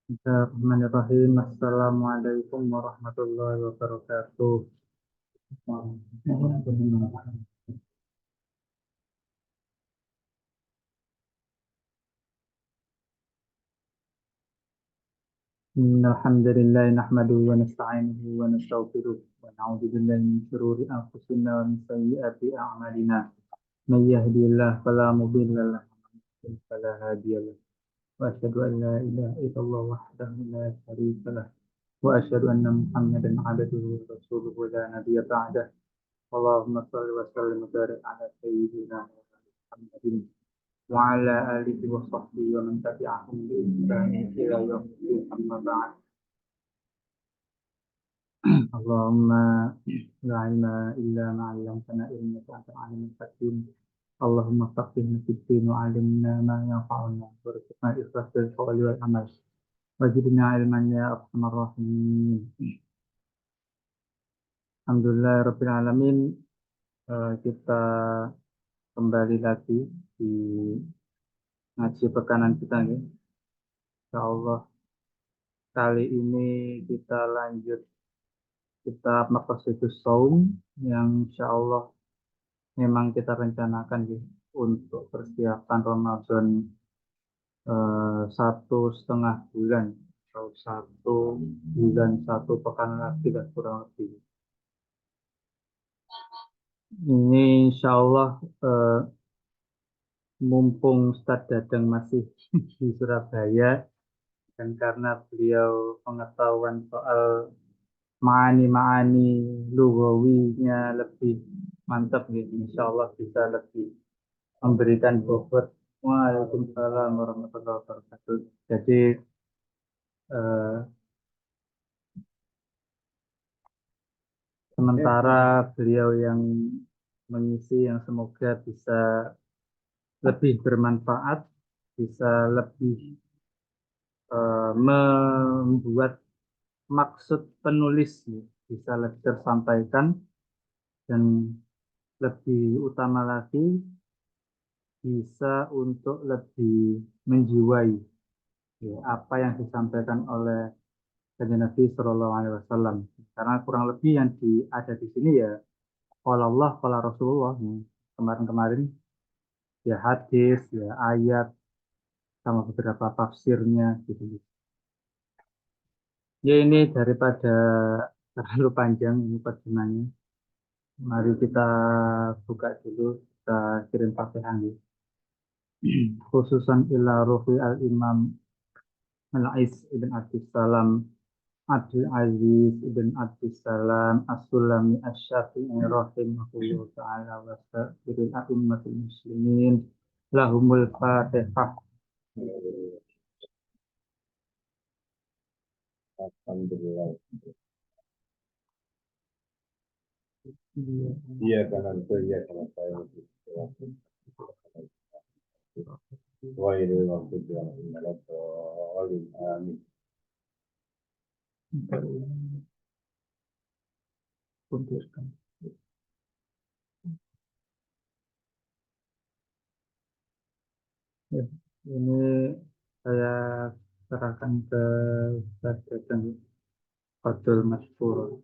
Bismillahirrahmanirrahim. Assalamualaikum warahmatullahi wabarakatuh. Alhamdulillah nahmaduhu wa nasta'inuhu wa nastaghfiruh wa na'udzu billahi min shururi anfusina wa min sayyiati a'malina. May yahdihillahu fala mudilla lahu wa may yudlil fala hadiya lahu. Wa asyhadu an la ilaha illallah wahdahu la syarika lahu wa asyhadu anna Muhammadan 'abduhu wa rasuluhu la nabiyya ba'dah. Allahumma shalli wa sallim wa barik ala sayyidina Muhammadin wa ala alihi wa sahbihi wa man tabi'ahum bi ihsan ila yaumil amma ba'd. Allahumma la ilma illa ma 'allamtana innaka antal alimul hakim. Allahumma faqihna fid din wa 'allimna ma yanfa'una warzuqna ikhlas fil qawli wal amal wajidna ilman ya arhamar rahimin. Alhamdulillah rabbil alamin. Kita kembali lagi di ngaji pekanan kita nih. Insyaallah kali ini kita lanjut kitab Maqasidus Shaum yang insyaallah memang kita rencanakan ya, untuk persiapan Ramadan 1,5 bulan atau 1 bulan 1 pekan lagi dan kurang lebih. Ini insyaallah mumpung Ustadz Dadang masih di Surabaya dan karena beliau pengetahuan soal ma'ani lugawinya lebih mantap gitu. Insya Allah bisa lebih memberikan bobot. Waalaikumsalam warahmatullahi wabarakatuh. Jadi eh, sementara beliau yang mengisi yang semoga bisa lebih bermanfaat, bisa lebih membuat maksud penulis bisa lebih tersampaikan dan lebih utama lagi bisa untuk lebih menjiwai ya, apa yang disampaikan oleh Kanjeng Nabi Shallallahu Alaihi Wasallam. Karena kurang lebih yang ada di sini ya qala Allah, qala Rasulullah. Kemarin-kemarin ya hadis, ya ayat, sama beberapa tafsirnya gitu. Ya ini daripada terlalu panjang ini perjuangannya. Mari kita buka dulu, kita kirim Fatihah. Khususan ila ruhi al-imam Al-Ais ibn Abdussalam Abdul Aziz ibn Abdussalam As-Sulami Asy-Syafi'i rahimahullah ta'ala wa sa'iril a'immatul muslimin lahumul fatihah. Alhamdulillah. Iya kanan itu iya kanan saya itu. Wah itu waktu yang malah soalin amin. Punturkan. Ya, ini saya serahkan ke Ustaz Dadang Fadul Masykur.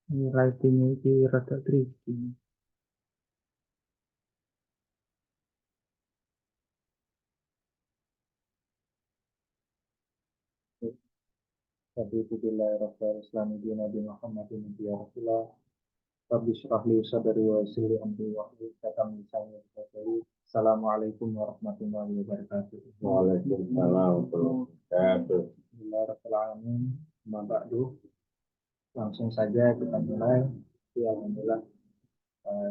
Ini writingnya itu rada tricky. Tapi itu bila Rasul Islam di Nabi Muhammad ini dia Rasulullah. Rabbi syrah li sadri wa yassir li amri wahlul 'uqdatam min lisani yafqahu. Assalamualaikum warahmatullahi wabarakatuh. Waalaikumsalam warahmatullahi wabarakatuh. Bismillahirrahmanirrahim. Amma ba'du. Langsung saja kita mulai. Ya, alhamdulillah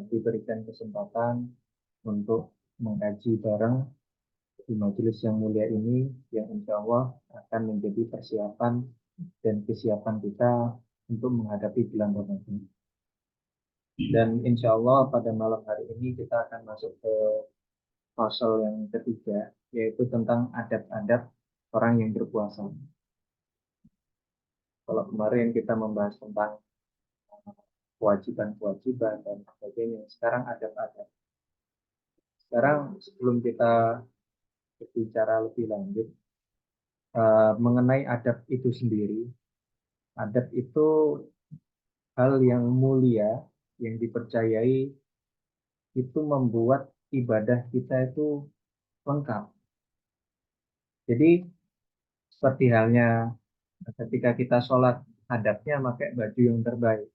diberikan kesempatan untuk mengkaji bareng di majelis yang mulia ini yang insya Allah akan menjadi persiapan dan kesiapan kita untuk menghadapi bulan Ramadan. Dan insya Allah pada malam hari ini kita akan masuk ke pasal yang ketiga, yaitu tentang adab-adab orang yang berpuasa. Kalau kemarin kita membahas tentang kewajiban-kewajiban dan sebagainya. Sekarang adab-adab. Sekarang sebelum kita berbicara lebih lanjut mengenai adab itu sendiri, adab itu hal yang mulia yang dipercayai itu membuat ibadah kita itu lengkap. Jadi seperti halnya ketika kita sholat, adabnya pakai baju yang terbaik.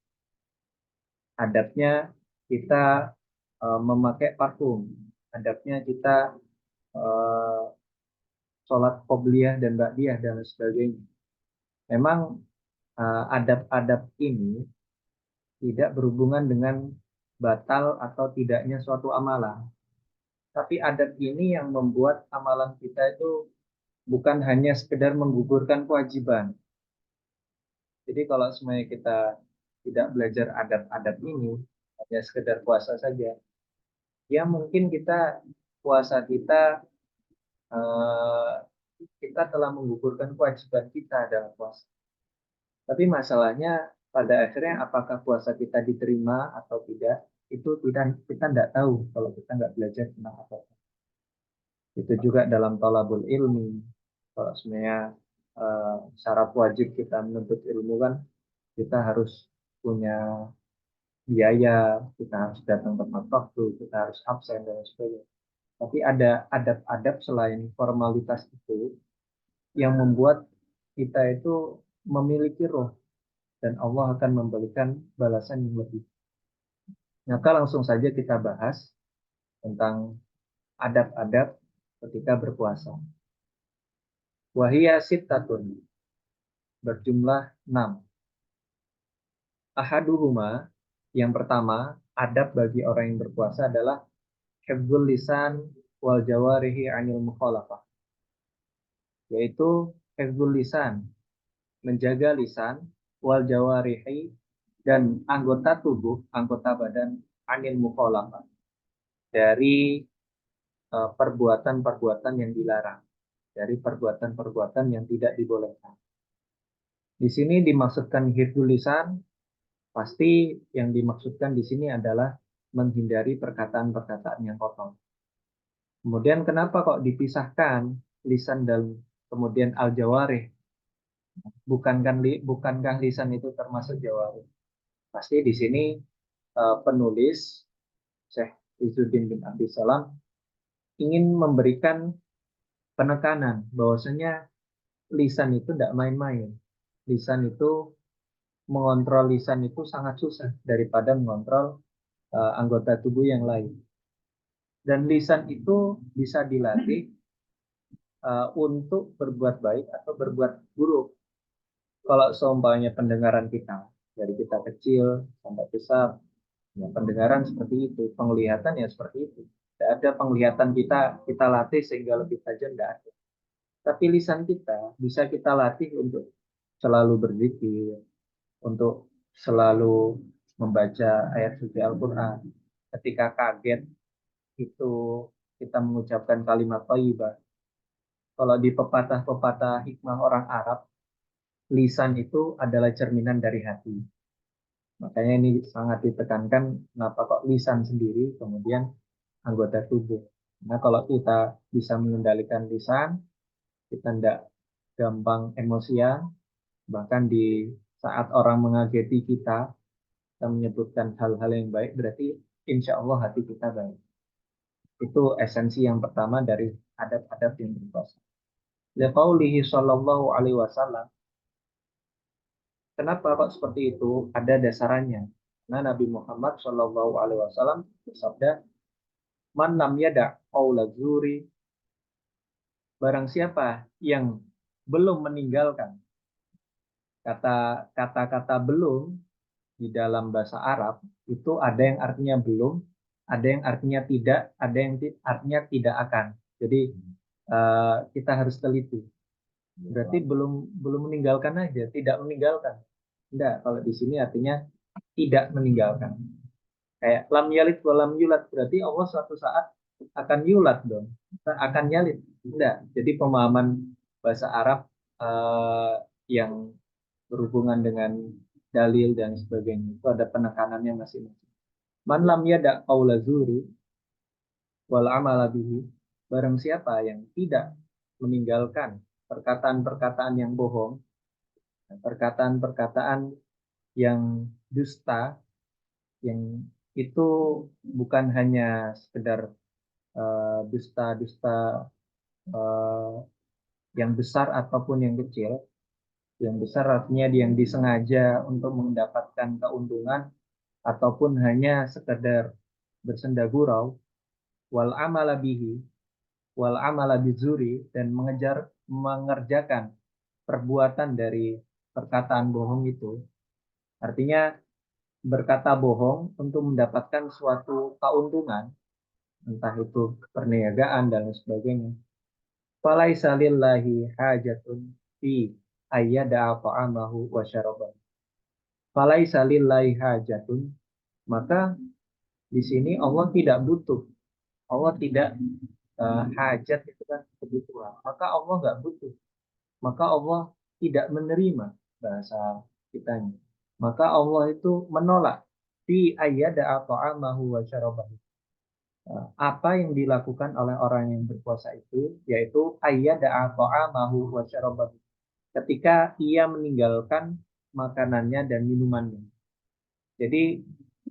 Adabnya kita memakai parfum. Adabnya kita eh, sholat qobliyah dan ba'diyah dan sebagainya. Memang adab-adab ini tidak berhubungan dengan batal atau tidaknya suatu amalan. Tapi adab ini yang membuat amalan kita itu bukan hanya sekedar menggugurkan kewajiban. Jadi kalau semuanya kita tidak belajar adab-adab ini, hanya sekedar puasa saja, ya mungkin kita puasa eh, kita telah menggugurkan kewajiban kita dalam puasa. Tapi masalahnya pada akhirnya apakah puasa kita diterima atau tidak, itu kita tidak tahu kalau kita nggak belajar tentang apa. Itu juga dalam talabul ilmi. Kalau sebenarnya syarat wajib kita menuntut ilmu kan kita harus punya biaya, kita harus datang tepat waktu, kita harus absen dan sebagainya. Tapi ada adab-adab selain formalitas itu yang membuat kita itu memiliki roh dan Allah akan memberikan balasan yang lebih. Maka langsung saja kita bahas tentang adab-adab ketika berpuasa. Wahia sittatun, berjumlah 6. Ahaduhuma, yang pertama, adab bagi orang yang berpuasa adalah hifdzul lisan wal jawarihi anil mukhalafah, yaitu hifdzul lisan, menjaga lisan, wal jawarihi, dan anggota tubuh, anggota badan, anil mukhalafah, dari perbuatan-perbuatan yang dilarang, dari perbuatan-perbuatan yang tidak dibolehkan. Di sini dimaksudkan hifdzul lisan, pasti yang dimaksudkan di sini adalah menghindari perkataan-perkataan yang kotor. Kemudian kenapa kok dipisahkan lisan dan kemudian al-jawarih? Bukankah lisan itu termasuk jawarih? Pasti di sini penulis Syekh Izzuddin bin Abdul Salam ingin memberikan penekanan bahwasanya lisan itu tidak main-main. Lisan itu mengontrol lisan itu sangat susah daripada mengontrol anggota tubuh yang lain. Dan lisan itu bisa dilatih untuk berbuat baik atau berbuat buruk. Kalau seumpamanya pendengaran kita dari kita kecil sampai besar, ya pendengaran seperti itu, penglihatan ya seperti itu. Tidak ada penglihatan kita latih sehingga lebih tajam, tidak ada. Tapi lisan kita bisa kita latih untuk selalu berzikir, untuk selalu membaca ayat suci Al-Quran. Ketika kaget itu kita mengucapkan kalimat thayyibah. Kalau di pepatah-pepatah hikmah orang Arab, lisan itu adalah cerminan dari hati. Makanya ini sangat ditekankan kenapa kok lisan sendiri, kemudian anggota tubuh. Nah kalau kita bisa mengendalikan lisan, kita tidak gampang emosian, bahkan di saat orang mengageti kita menyebutkan hal-hal yang baik, berarti insya Allah hati kita baik. Itu esensi yang pertama dari adab-adab yang berpuasa. Liqaulihi sallallahu alaihi wasallam. Kenapa kok seperti itu? Ada dasarnya. Nah, Nabi Muhammad sallallahu alaihi wasallam bersabda, "Man lam yada' qaula zuri." Barang siapa yang belum meninggalkan kata-kata belum di dalam bahasa Arab itu ada yang artinya belum, ada yang artinya tidak, ada yang artinya tidak akan. Jadi kita harus teliti. Berarti belum meninggalkan aja, tidak meninggalkan. Enggak, kalau di sini artinya tidak meninggalkan. Kayak lam yalid wa lam yulad, berarti Allah suatu saat akan yulad dong, akan yalid. Enggak. Jadi pemahaman bahasa Arab yang berhubungan dengan dalil dan sebagainya. Itu ada penekanannya masing-masing. Man lam yada qaula zuri wal amala bihi, barang siapa yang tidak meninggalkan perkataan-perkataan yang bohong, perkataan-perkataan yang dusta, yang itu bukan hanya sekedar dusta-dusta eh, yang besar ataupun yang kecil. Yang besar artinya yang disengaja untuk mendapatkan keuntungan ataupun hanya sekedar bersenda gurau, wal amala bihi, wal amala bizuri, dan mengerjakan perbuatan dari perkataan bohong itu. Artinya berkata bohong untuk mendapatkan suatu keuntungan, entah itu perniagaan dan sebagainya. Falaisa lillahi hajatun fi ayyada'a ta'amahu wa syarabahu. Falaisa lillahi hajatun, maka di sini Allah tidak butuh. Allah tidak hajat itu kan kebutuhan. Maka Allah nggak butuh. Maka Allah tidak menerima, bahasa kitanya. Maka Allah itu menolak fi ayyada'a ta'amahu wa syarabahu. Apa yang dilakukan oleh orang yang berpuasa itu, yaitu ayyada'a ta'amahu wa syarabahu, ketika ia meninggalkan makanannya dan minumannya. Jadi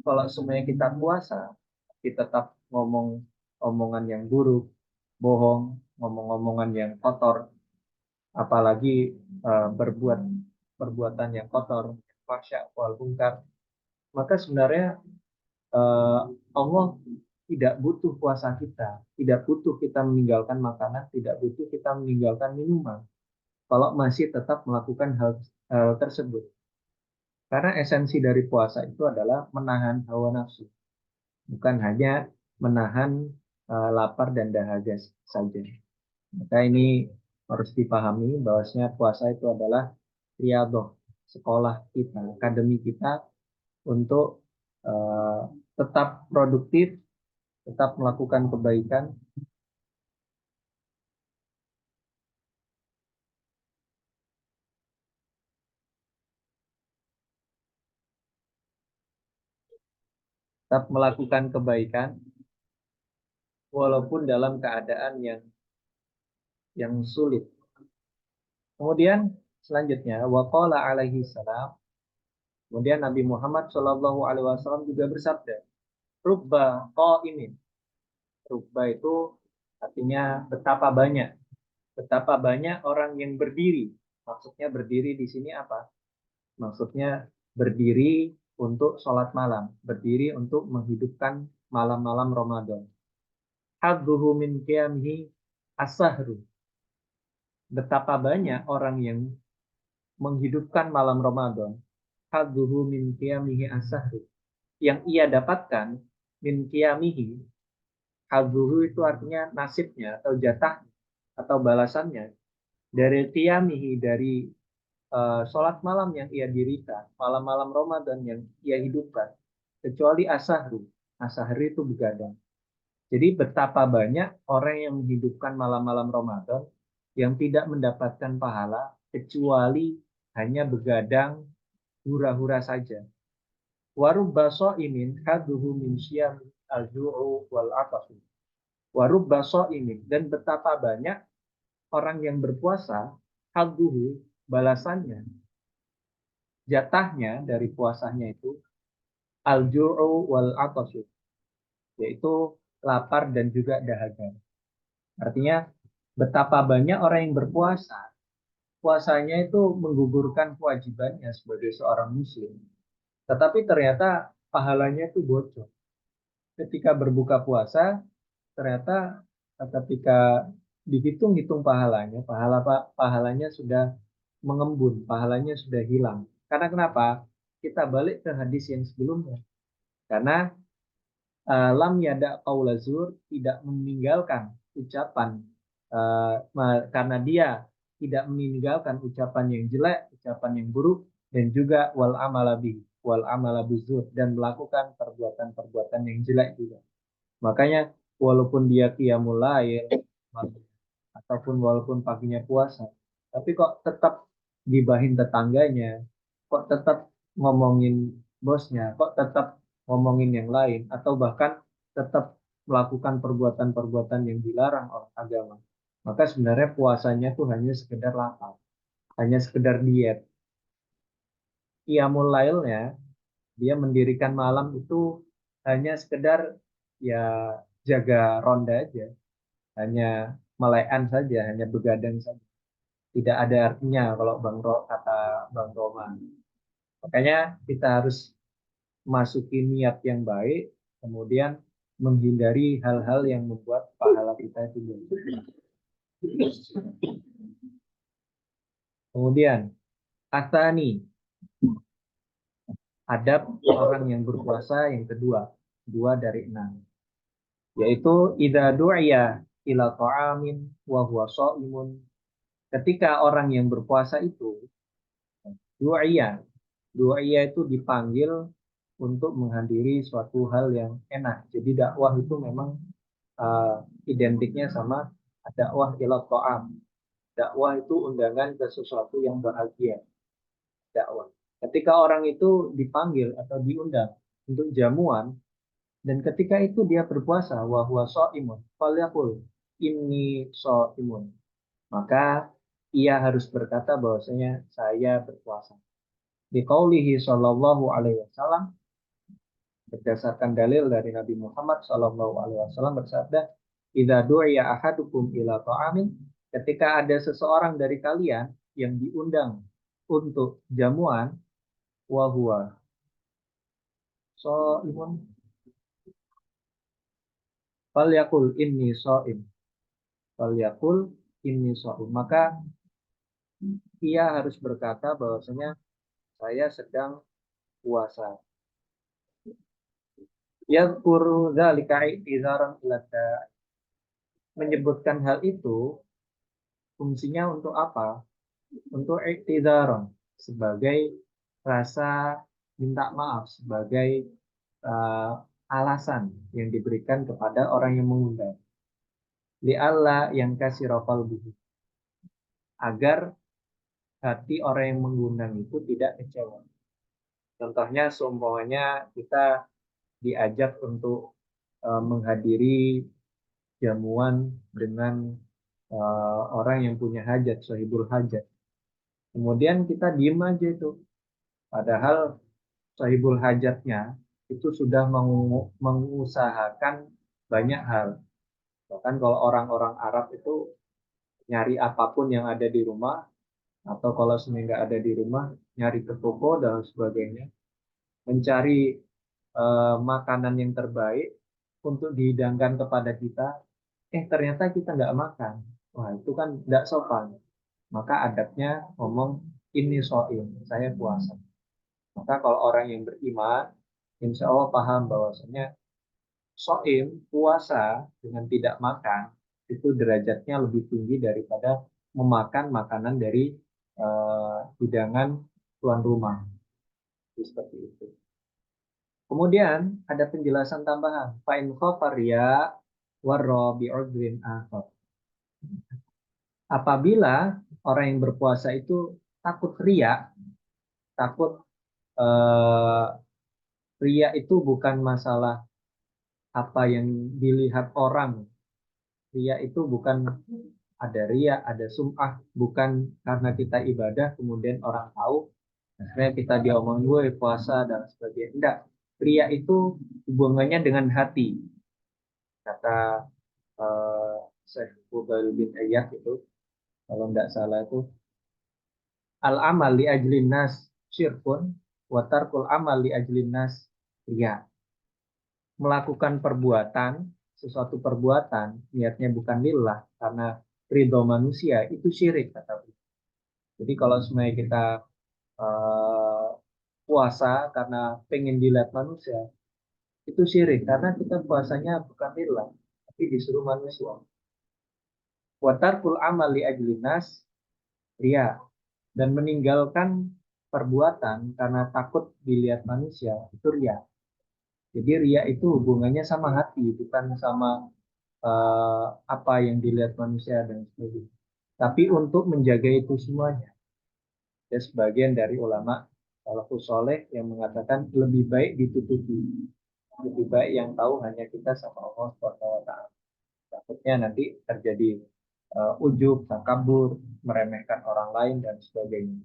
kalau semuanya kita puasa, kita tetap ngomong omongan yang buruk, bohong, ngomong-ngomongan yang kotor, apalagi berbuat perbuatan yang kotor, fahsya, wal munkar, maka sebenarnya Allah tidak butuh puasa kita, tidak butuh kita meninggalkan makanan, tidak butuh kita meninggalkan minuman, kalau masih tetap melakukan hal tersebut. Karena esensi dari puasa itu adalah menahan hawa nafsu, bukan hanya menahan lapar dan dahaga saja. Maka ini harus dipahami bahwasanya puasa itu adalah riyadhah, sekolah kita, akademi kita untuk tetap produktif, tetap melakukan kebaikan, tetap melakukan kebaikan walaupun dalam keadaan yang sulit. Kemudian selanjutnya waqala alaihi salam, kemudian Nabi Muhammad Shallallahu alaihi wasallam juga bersabda, rubba qaimin. Rubba itu artinya betapa banyak orang yang berdiri. Maksudnya berdiri di sini apa? Maksudnya berdiri untuk sholat malam, berdiri untuk menghidupkan malam-malam Ramadan. Hadduhu min qiyamihi as-sahru. Betapa banyak orang yang menghidupkan malam Ramadan. Hadduhu min qiyamihi as-sahru. Yang ia dapatkan min qiyamihi. Hadduhu itu artinya nasibnya atau jatah atau balasannya dari qiyamihi, dari sholat malam yang ia dirikan, malam-malam Ramadan yang ia hidupkan, kecuali asahru. Asahru itu begadang. Jadi betapa banyak orang yang menghidupkan malam-malam Ramadan yang tidak mendapatkan pahala kecuali hanya begadang hura-hura saja. Warubba sha'imin haduhu min syiyam al-ju'u wal atasu. Warubba sha'imin, dan betapa banyak orang yang berpuasa, haduhu, balasannya, jatahnya dari puasanya itu al-ju'u wal atasu, yaitu lapar dan juga dahaga. Artinya betapa banyak orang yang berpuasa, puasanya itu menggugurkan kewajibannya sebagai seorang muslim, tetapi ternyata pahalanya itu bocor. Ketika berbuka puasa, ternyata ketika dihitung-hitung pahalanya, pahalanya sudah mengembun, pahalanya sudah hilang. Karena kenapa? Kita balik ke hadis yang sebelumnya. Karena lam yada qaula zur, tidak meninggalkan ucapan, karena dia tidak meninggalkan ucapan yang jelek, ucapan yang buruk, dan juga wal amala bizur, dan melakukan perbuatan-perbuatan yang jelek juga. Makanya walaupun dia qiyamul lail ataupun walaupun paginya puasa, tapi kok tetap gibahin tetangganya, kok tetap ngomongin bosnya, kok tetap ngomongin yang lain, atau bahkan tetap melakukan perbuatan-perbuatan yang dilarang oleh agama. Maka sebenarnya puasanya tuh hanya sekedar lapar, hanya sekedar diet. Qiyamul lailnya, dia mendirikan malam itu hanya sekedar ya jaga ronda aja, hanya melekan saja, hanya begadang saja. Tidak ada artinya kalau kata Bang Roman. Makanya kita harus masuki niat yang baik, kemudian menghindari hal-hal yang membuat pahala kita itu berkurang. Kemudian, asani, adab orang yang berpuasa yang kedua, dua dari enam, yaitu idza du'iya ila ta'amin wa huwa sha'imun. Ketika orang yang berpuasa itu du'iya, du'iya itu dipanggil untuk menghadiri suatu hal yang enak. Jadi dakwah itu memang uh, identiknya sama dakwah ila ta'am. Dakwah itu undangan ke sesuatu yang bahagia. Dakwah. Ketika orang itu dipanggil atau diundang untuk jamuan, dan ketika itu dia berpuasa, wa huwa shaimun, falyaqul inni shaimun. Maka ia harus berkata bahwasanya saya berpuasa. Di qaulihi sallallahu alaihi wasallam, berdasarkan dalil dari Nabi Muhammad sallallahu alaihi wasallam bersabda, "Idza du'iya ahadukum ila ta'amin", ketika ada seseorang dari kalian yang diundang untuk jamuan, wa huwa shaimun, falyaqul inni shaim. Falyaqul inni shaim. Maka ia harus berkata bahwasanya saya sedang puasa. Yadhkuru dzalika i'tizaran ila, menyebutkan hal itu fungsinya untuk apa? Untuk i'tizaran, sebagai rasa minta maaf, sebagai uh, alasan yang diberikan kepada orang yang mengundang. Li'alla yang kasih rofal buhu, agar hati orang yang mengundang itu tidak kecewa. Contohnya, seumpamanya kita diajak untuk menghadiri jamuan dengan orang yang punya hajat, sahibul hajat. Kemudian kita diem aja itu. Padahal sahibul hajatnya itu sudah mengusahakan banyak hal. Bahkan kalau orang-orang Arab itu nyari apapun yang ada di rumah, atau kalau sebenarnya nggak ada di rumah, nyari ke toko dan sebagainya, mencari makanan yang terbaik untuk dihidangkan kepada kita, ternyata kita nggak makan. Wah, itu kan nggak sopan. Maka adabnya ngomong ini soim, saya puasa. Maka kalau orang yang beriman, insya Allah paham bahwasanya soim, puasa dengan tidak makan, itu derajatnya lebih tinggi daripada memakan makanan dari hidangan tuan rumah. Jadi seperti itu. Kemudian ada penjelasan tambahan. Fa'in khofaria warro bi'udrin akhar. Apabila orang yang berpuasa itu takut ria, takut eh, ria itu bukan masalah apa yang dilihat orang. Ria itu bukan ada ria, ada sum'ah, bukan karena kita ibadah kemudian orang tahu, akhirnya kita diomongin gue puasa dan sebagainya. Enggak, ria itu hubungannya dengan hati. Kata Syekh Fudail bin Iyad itu, kalau enggak salah itu, al amal li ajlin nas syirkun wa tarkul amal li ajlin nas ria. Melakukan perbuatan, sesuatu perbuatan niatnya bukan lillah karena ridho manusia, itu syirik kata beliau. Jadi kalau sebenarnya kita uh, puasa karena pengen dilihat manusia, itu syirik karena kita puasanya bukan lillah tapi disuruh manusia. Wa tarkul amal li ajlin nas ria, dan meninggalkan perbuatan karena takut dilihat manusia itu ria. Jadi ria itu hubungannya sama hati, bukan sama apa yang dilihat manusia dan sebagainya. Tapi untuk menjaga itu semuanya, ya sebagian dari ulama salafus soleh yang mengatakan lebih baik ditutupi, lebih baik yang tahu hanya kita sama Allah Subhanahu wa taala. Takutnya nanti terjadi ujub, takabur, meremehkan orang lain dan sebagainya.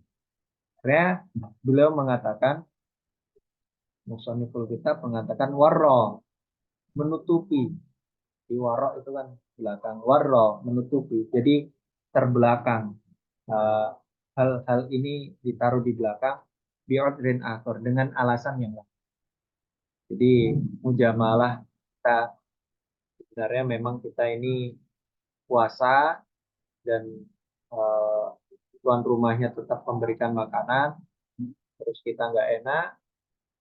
Akhirnya beliau mengatakan, Musoniful Kitab mengatakan warro, menutupi. Di warro itu kan belakang, warro menutupi. Jadi terbelakang. Eh, hal-hal ini ditaruh di belakang bi'udrin akhir dengan alasan yang lain. Jadi mujamalah kita sebenarnya memang kita ini puasa dan eh, tuan rumahnya tetap memberikan makanan, terus kita nggak enak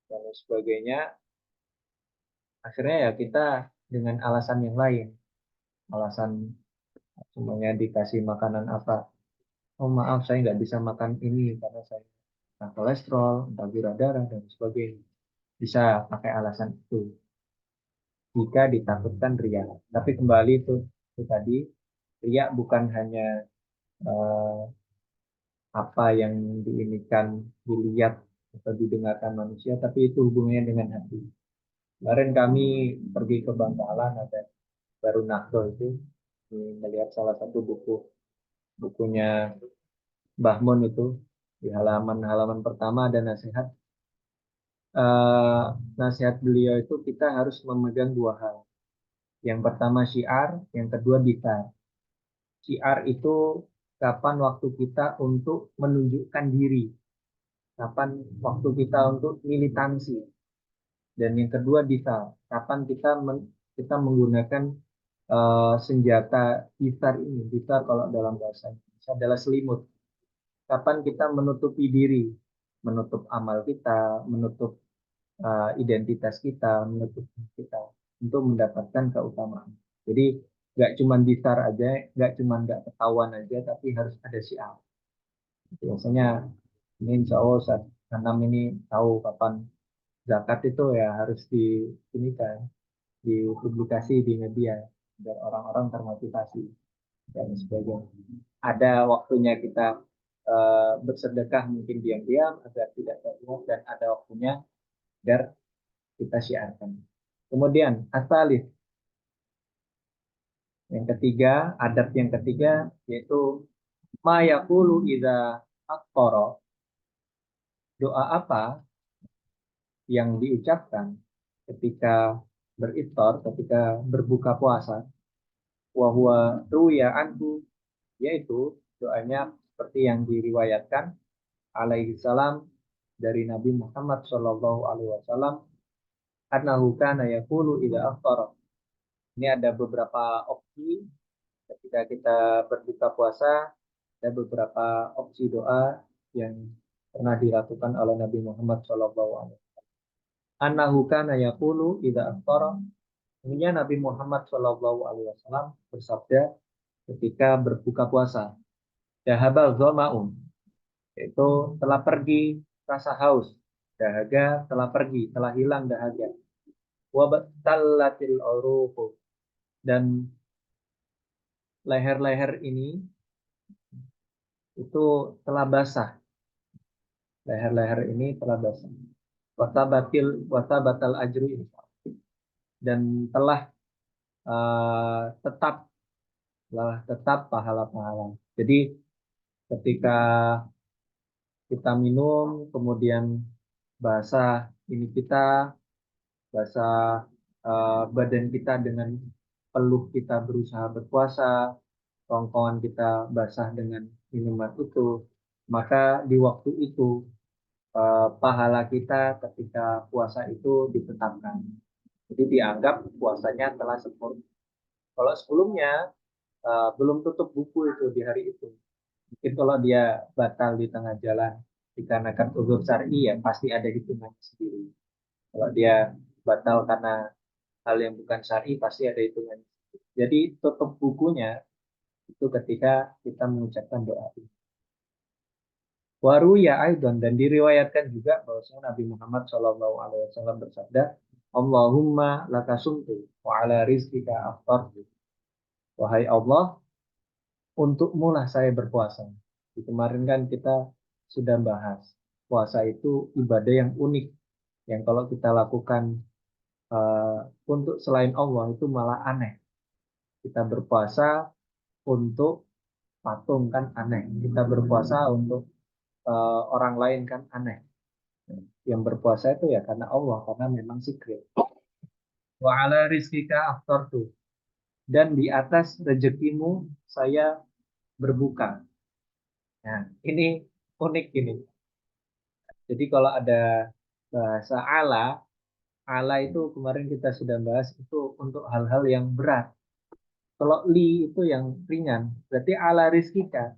dan sebagainya. Akhirnya ya kita dengan alasan yang lain, alasan semuanya dikasih makanan apa? Oh maaf saya nggak bisa makan ini karena saya entah kolesterol, entah gula darah dan sebagainya. Bisa pakai alasan itu jika ditakutkan ria. Tapi kembali itu tadi ria bukan hanya eh, apa yang diinikan, dilihat atau didengarkan manusia, tapi itu hubungannya dengan hati. Kemarin kami pergi ke Bangkalan, ada baru Nakdo itu, melihat salah satu bukunya Mbah Mun itu, di halaman-halaman pertama ada nasihat. Nasihat beliau itu kita harus memegang dua hal. Yang pertama syiar, yang kedua dikar. Syiar itu kapan waktu kita untuk menunjukkan diri, kapan waktu kita untuk militansi. Dan yang kedua dikar, kapan kita menggunakan senjata dikar ini. Dikar kalau dalam bahasa Indonesia adalah selimut. Kapan kita menutupi diri, menutup amal kita, menutup identitas kita, menutup kita untuk mendapatkan keutamaan. Jadi nggak cuma disar aja, nggak cuma nggak ketahuan aja, tapi harus ada syiar. Biasanya ini insya Allah saat tanam ini tahu kapan zakat itu ya harus ini kan dipublikasi di media biar orang-orang termotivasi dan sebagainya. Ada waktunya kita bersedekah mungkin diam-diam agar tidak terlihat dan ada waktunya agar kita syiarkan. Kemudian asalih yang ketiga, adab yang ketiga yaitu ma yaqulu idza aftara. Doa apa yang diucapkan ketika beriftar, ketika berbuka puasa, wa huwa ruya anhu, yaitu doanya seperti yang diriwayatkan alaihi salam dari Nabi Muhammad Shallallahu alaihi wasallam, annahu kana yaqulu idza aftara. Ini ada beberapa opsi ketika kita berbuka puasa, ada beberapa opsi doa yang pernah dilakukan oleh Nabi Muhammad Shallallahu alaihi wasallam. Annahu kana yaqulu idza aftara. Sebenarnya Nabi Muhammad Shallallahu alaihi wasallam bersabda ketika berbuka puasa, dahabal dhama'un, yaitu telah pergi rasa haus, dahaga telah pergi, telah hilang dahaga. Wa battallatil uruqu, dan leher-leher ini itu telah basah. Leher-leher ini telah basah. Wasabatal ajru, dan tetap tetap pahala-pahala. Jadi ketika kita minum kemudian basah ini kita, basah badan kita dengan peluh kita berusaha berpuasa, rongkongan kita basah dengan minuman itu, maka di waktu itu pahala kita ketika puasa itu ditetapkan. Jadi dianggap puasanya telah sempurna. Kalau sebelumnya belum tutup buku itu di hari itu. Mungkin kalau dia batal di tengah jalan dikarenakan uzur syar'i ya pasti ada hitungannya sendiri. Kalau dia batal karena hal yang bukan syar'i pasti ada hitungannya. Jadi tutup bukunya itu ketika kita mengucapkan doa ini. Waru ya aidan, dan diriwayatkan juga bahwasanya Nabi Muhammad Shallallahu alaihi wasallam bersabda, Allahumma lakasumtu wa ala rizkika aftartu. Wahai Allah, untukmu lah saya berpuasa. Di kemarin kan kita sudah bahas. puasa itu ibadah yang unik, yang kalau kita lakukan eh, untuk selain Allah itu malah aneh. Kita berpuasa untuk patung kan aneh. Kita berpuasa untuk orang lain kan aneh. Yang berpuasa itu ya karena Allah, karena memang secret. Wa ala rizkika aftartu. Dan di atas rezekimu saya berbuka. Nah, ini unik ini. Jadi kalau ada bahasa ala itu kemarin kita sudah bahas itu untuk hal-hal yang berat. Kalau li itu yang ringan, berarti ala rizkika.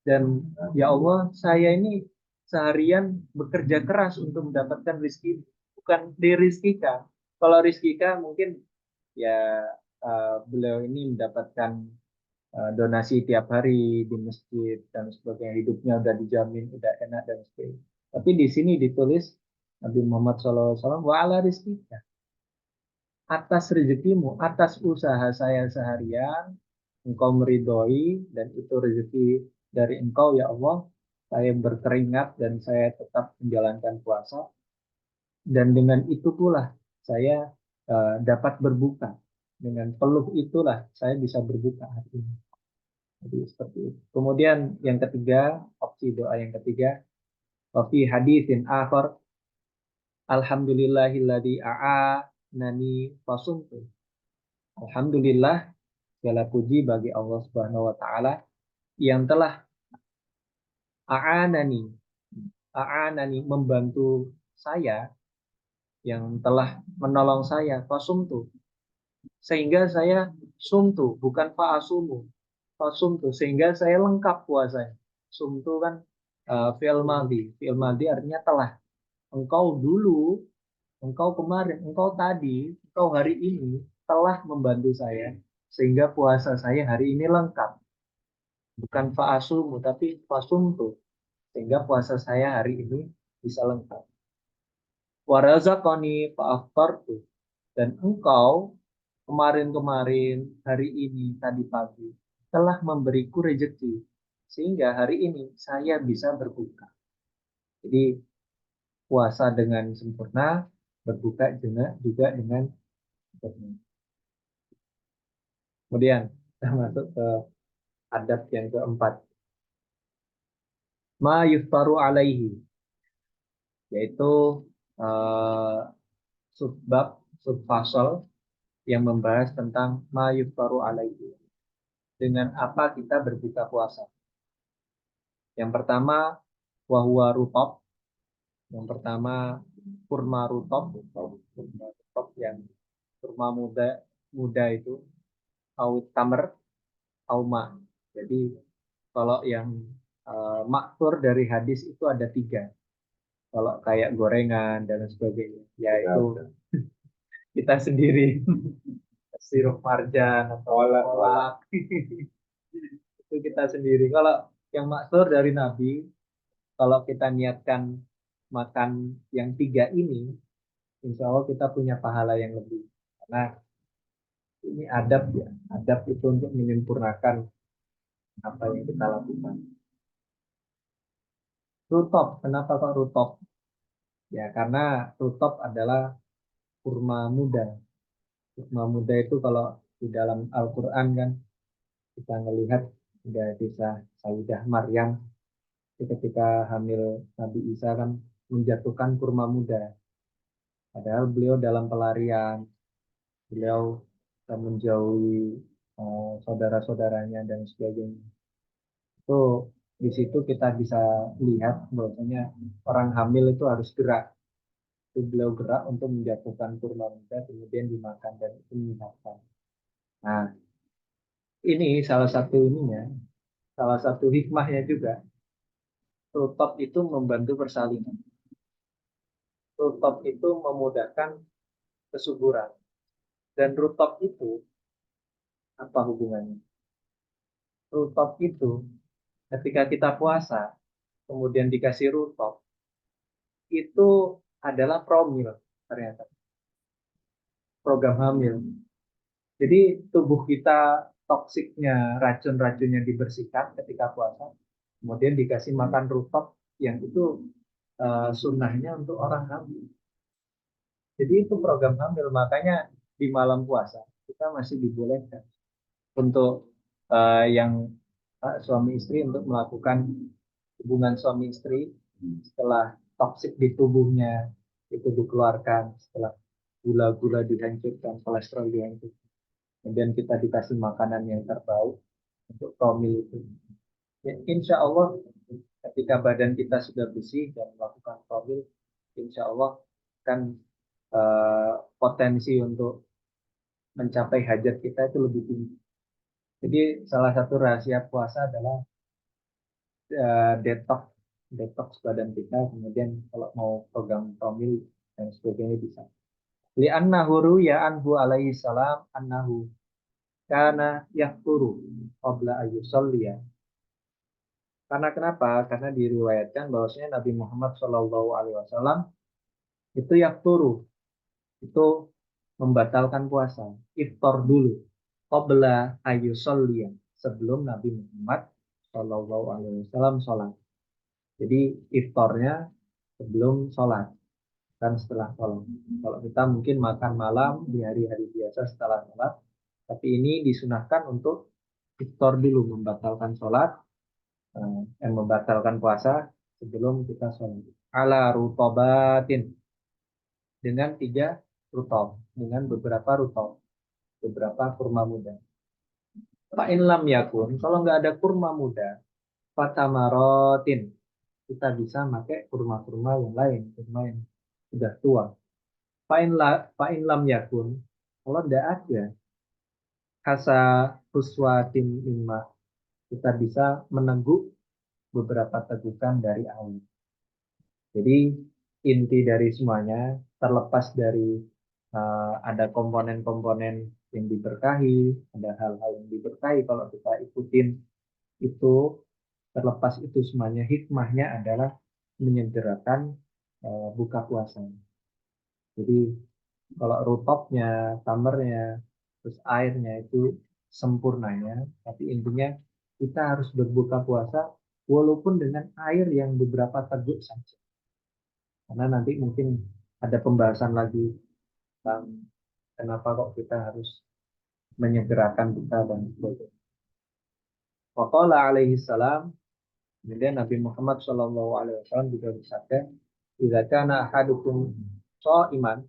Dan ya Allah, saya ini seharian bekerja keras untuk mendapatkan rizki, bukan di rizkika. Kalau rizkika mungkin ya beliau ini mendapatkan donasi tiap hari di masjid dan sebagainya, hidupnya udah dijamin, udah enak dan sebagainya. Tapi di sini ditulis Nabi Muhammad SAW wa ala rizkika, atas rezekimu, atas usaha saya seharian, engkau meridhoi dan itu rezeki dari engkau ya Allah, saya berkeringat dan saya tetap menjalankan puasa dan dengan itu pula saya dapat berbuka. Dengan peluh itulah saya bisa berbuka hari ini. Jadi seperti itu. Kemudian yang ketiga, opsi doa yang ketiga, wa fi haditsin akhar, alhamdulillahilladzi a'anani fasumtu. Alhamdulillah, segala puji bagi Allah Subhanahu wa taala yang telah a'anani, a'anani membantu saya, yang telah menolong saya, fasumtu. Sehingga saya sumtu, bukan fa'asumu. Fasumtu, sehingga saya lengkap puasanya. Sumtu kan fi'il madhi. Fi'il madhi artinya telah. Engkau dulu, engkau kemarin, engkau tadi, engkau hari ini telah membantu saya. Sehingga puasa saya hari ini lengkap. Bukan fa'asumu, tapi fasumtu. Sehingga puasa saya hari ini bisa lengkap. Warazaqani fa'aftartu. Dan engkau kemarin-kemarin, hari ini, tadi pagi, telah memberiku rezeki. Sehingga hari ini saya bisa berbuka. Jadi puasa dengan sempurna, berbuka juga dengan sempurna. Kemudian kita masuk ke adab yang keempat. Ma yuftaru alaihi, yaitu eh, subbab, subfasal yang membahas tentang ma yuftaru alaihi. Dengan apa kita berbuka puasa. Yang pertama, wahwa rutob. Yang pertama, kurma rutob. Kurma rutob yang kurma muda, muda itu, awit tamer, auma. Jadi kalau yang maktur dari hadis itu ada tiga. Kalau kayak gorengan dan sebagainya, yaitu kita sendiri sirup marjan atau kolak itu kita sendiri. Kalau yang maktur dari Nabi, kalau kita niatkan makan yang tiga ini, insya Allah kita punya pahala yang lebih. Karena ini adab ya, adab itu untuk menyempurnakan apa yang kita lakukan. Rutop, kenapa kok rutop? Ya karena rutop adalah kurma muda. Kurma muda itu kalau di dalam Al-Quran kan kita melihat ada kisah Sayyidah Maryam ketika hamil Nabi Isa kan menjatuhkan kurma muda. Padahal beliau dalam pelarian, beliau menjauhi saudara-saudaranya dan sebagainya. Itu di situ kita bisa lihat bahwasanya orang hamil itu harus gerak. Itu beliau gerak untuk menjatuhkan kurma muda kemudian dimakan dan itu menyenangkan. Nah, ini salah satu ininya, salah satu hikmahnya juga. Rutop itu membantu persalinan. Rutop itu memudahkan kesuburan. Dan rutop itu apa hubungannya? Rutop itu ketika kita puasa, kemudian dikasih rutop, itu adalah promil ternyata. Program hamil. Jadi tubuh kita toksiknya, racun-racunnya dibersihkan ketika puasa, kemudian dikasih makan rutop yang itu sunnahnya untuk orang hamil. Jadi itu program hamil, makanya di malam puasa kita masih dibolehkan untuk yang suami istri untuk melakukan hubungan suami istri setelah toksik di tubuhnya itu dikeluarkan, setelah gula-gula dihancurkan, kolesterol dihancurkan. Kemudian kita dikasih makanan yang terbaik untuk promil itu. Ya, insya Allah ketika badan kita sudah bersih dan melakukan promil, insya Allah kan potensi untuk mencapai hajat kita itu lebih tinggi. Jadi salah satu rahasia puasa adalah detox detox badan kita. Kemudian kalau mau program promil dan sebagainya bisa. Li'annahu ruya anhu alaihi salam annahu kana yakturu qabla ayyusalliya. Karena kenapa? Karena diriwayatkan bahwasanya Nabi Muhammad SAW itu yakturu, itu membatalkan puasa, iftar dulu, qabla ayyusalliya, sebelum Nabi Muhammad SAW sholat. Jadi iftarnya sebelum sholat dan setelah sholat. Kalau kita mungkin makan malam di hari-hari biasa setelah sholat, tapi ini disunahkan untuk iftar dulu, membatalkan sholat, membatalkan puasa sebelum kita sholat. Ala rutobatin, dengan 3 rutob, dengan beberapa rutob, beberapa kurma muda. Fa'in lam yakun, kalau nggak ada kurma muda, fatamarotin, kita bisa pakai kurma-kurma yang lain, kurma yang sudah tua. Fa'in lam yakun, kalau tidak ada hasa huswatin imma, kita bisa meneguk beberapa tegukan dari air. Jadi inti dari semuanya, terlepas dari ada komponen-komponen yang diberkahi, ada hal-hal yang diberkahi kalau kita ikutin itu, terlepas itu semuanya hikmahnya adalah menyegerakan buka puasa. Jadi kalau rutopnya, tamernya, terus airnya itu sempurnanya, tapi intinya kita harus berbuka puasa walaupun dengan air yang beberapa teguk saja. Karena nanti mungkin ada pembahasan lagi tentang kenapa kok kita harus menyegerakan buka dan sebagainya. Waqala alaihi salam, kemudian Nabi Muhammad SAW juga bersabda, "Idza kana ahadukum sha'iman,"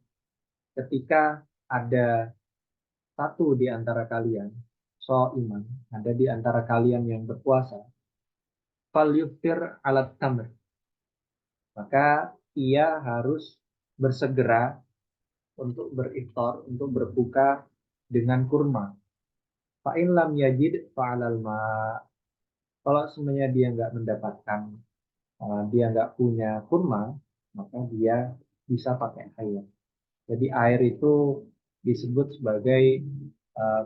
ketika ada satu di antara kalian, sha'iman, ada di antara kalian yang berpuasa, falyuftir alat tamr, maka ia harus bersegera untuk beriftar, untuk berbuka dengan kurma. Fa'in lam yajid fa'alal ma. Kalau semuanya dia nggak mendapatkan, dia nggak punya kurma, maka dia bisa pakai air. Jadi air itu disebut sebagai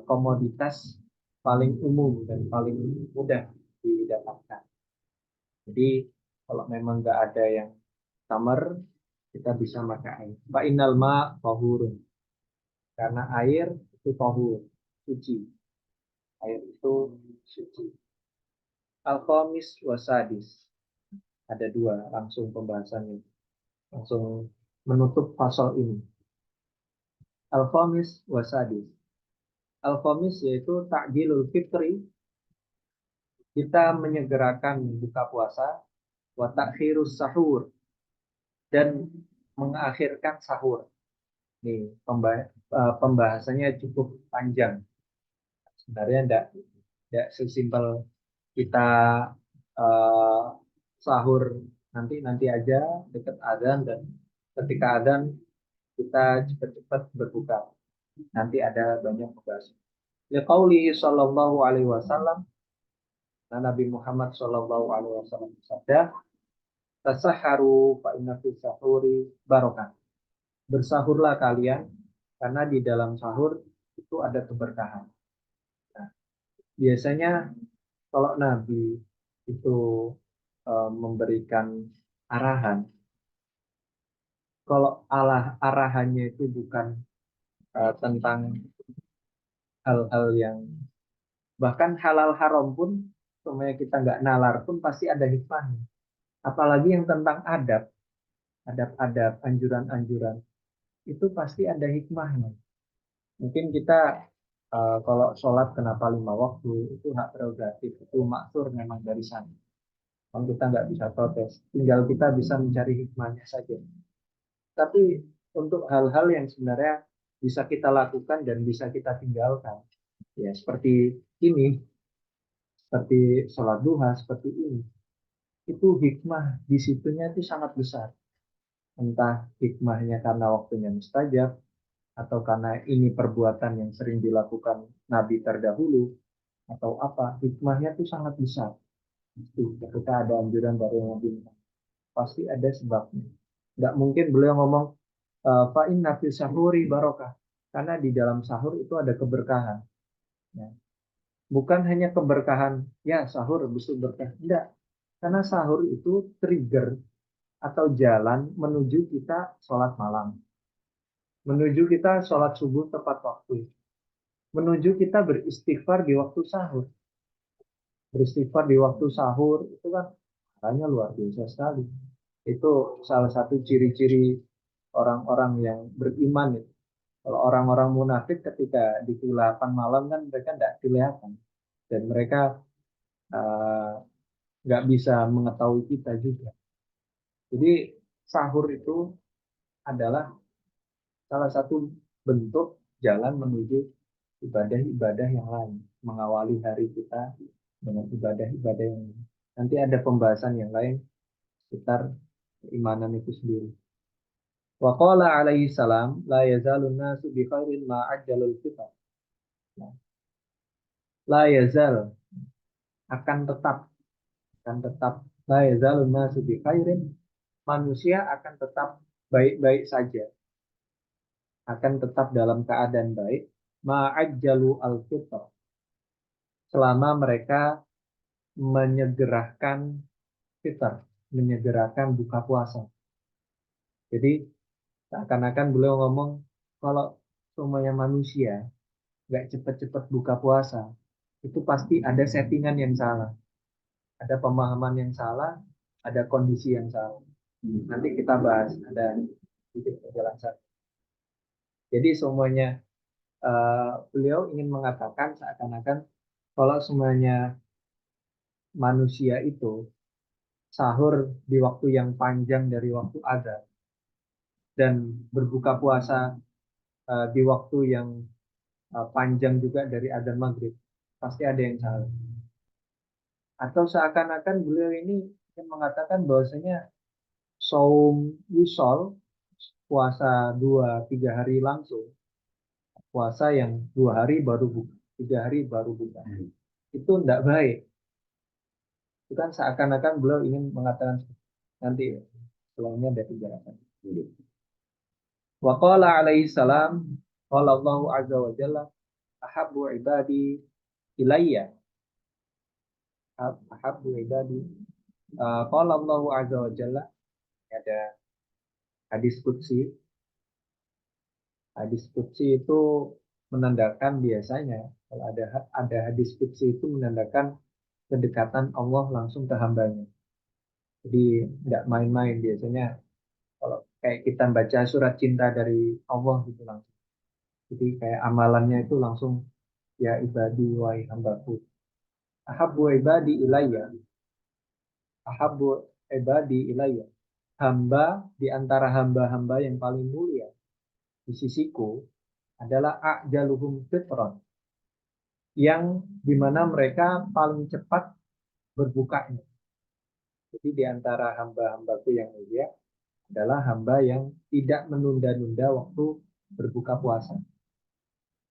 komoditas paling umum dan paling mudah didapatkan. Jadi kalau memang nggak ada yang tamar, kita bisa pakai air. Fa'inal ma tahurun. Karena air itu tahur, suci. Air itu suci. Al-Khamis wasadis. Ada 2 langsung pembahasannya. Langsung menutup pasal ini. Al-Khamis wasadis. Al-Khamis yaitu takjilul fitri. Kita menyegerakan buka puasa. Wa takhirus sahur. Dan mengakhirkan sahur. Nih, pembahasannya cukup panjang. Sebenarnya tidak sesimpel kita uh, sahur nanti aja dekat adzan, dan ketika adzan kita cepat-cepat berbuka. Nanti ada banyak pembahasan. Liqauli sallallahu alaihi wasallam, Nabi Muhammad sallallahu alaihi wasallam bersabda, "Tasaharu fa inna fi sahuri barokah." Bersahurlah kalian karena di dalam sahur itu ada keberkahan. Nah, biasanya kalau Nabi itu memberikan arahan, kalau arahannya itu bukan tentang hal-hal yang bahkan halal haram pun, semuanya kita nggak nalar pun pasti ada hikmahnya. Apalagi yang tentang adab. adab-adab, anjuran-anjuran, itu pasti ada hikmahnya. Mungkin kita kalau sholat kenapa 5 waktu, itu hak prerogatif, itu maksur memang dari sana. Kan kita nggak bisa protes, tinggal kita bisa mencari hikmahnya saja. Tapi untuk hal-hal yang sebenarnya bisa kita lakukan dan bisa kita tinggalkan, ya seperti ini, seperti sholat duha, seperti ini, itu hikmah di situnya itu sangat besar. Entah hikmahnya karena waktunya mustajab, atau karena ini perbuatan yang sering dilakukan Nabi terdahulu, atau apa, hikmahnya itu sangat besar. Itu ketika ada anjuran dari Nabi, pasti ada sebabnya. Nggak mungkin beliau ngomong, fa inna fi sahuri barokah. Karena di dalam sahur itu ada keberkahan. Ya. Bukan hanya keberkahan, ya sahur besok berkah. Enggak. Karena sahur itu trigger atau jalan menuju kita sholat malam. Menuju kita sholat subuh tepat waktu. Menuju kita beristighfar di waktu sahur. Beristighfar di waktu sahur itu kan caranya luar biasa sekali. Itu salah satu ciri-ciri orang-orang yang beriman. Kalau orang-orang munafik ketika di kegelapan malam kan mereka tidak kelihatan dan mereka uh, nggak bisa mengetahui kita juga. Jadi sahur itu adalah salah satu bentuk jalan menuju ibadah-ibadah yang lain, mengawali hari kita dengan ibadah-ibadah yang lain. Nanti ada pembahasan yang lain sekitar keimanan itu sendiri. Wa qala alaihi salam la yazalun nasu bi khairin ma ajjalul fitar. La yazal akan tetap la yazalun nasu bi khairin, manusia akan tetap baik-baik saja, akan tetap dalam keadaan baik ma ajjalu al fitar, selama mereka menyegerakan fitar, menyegerakan buka puasa. Jadi seakan-akan beliau ngomong kalau semuanya manusia nggak cepet-cepet buka puasa, itu pasti ada settingan yang salah, ada pemahaman yang salah, ada kondisi yang salah. Nanti kita bahas, ada sedikit penjelasan. Jadi semuanya beliau ingin mengatakan seakan-akan kalau semuanya manusia itu sahur di waktu yang panjang dari waktu azan dan berbuka puasa di waktu yang panjang juga dari adzan maghrib, pasti ada yang salah. Atau seakan-akan beliau ini ingin mengatakan bahwasanya saum wisol, puasa 2-3 hari langsung, puasa yang 2 hari baru buka, 3 hari baru buka, itu tidak baik. Itu kan seakan-akan beliau ingin mengatakan, nanti setelahnya ada penjelasan. Wa qala alaihi salam, qala Allahu azza wa jalla, ahabbu ibadi ilayya, ahabbu ibadi. Qala Allahu azza wa jalla, ada hadis qudsi. Hadis qudsi itu menandakan biasanya kalau ada hadis qudsi itu menandakan kedekatan Allah langsung ke hambanya. Jadi tidak main-main biasanya kalau kayak kita baca surat cinta dari Allah gitu langsung. Jadi kayak amalannya itu langsung, ya ibadi wahai hambaku. Ahabbu ibadi ilayya. Ahabbu ibadi ilayya. Hamba di antara hamba-hamba yang paling mulia di sisiku adalah a'jaluhum fitran, yang dimana mereka paling cepat berbukanya. Jadi di antara hamba-hambaku yang mulia adalah hamba yang tidak menunda-nunda waktu berbuka puasa.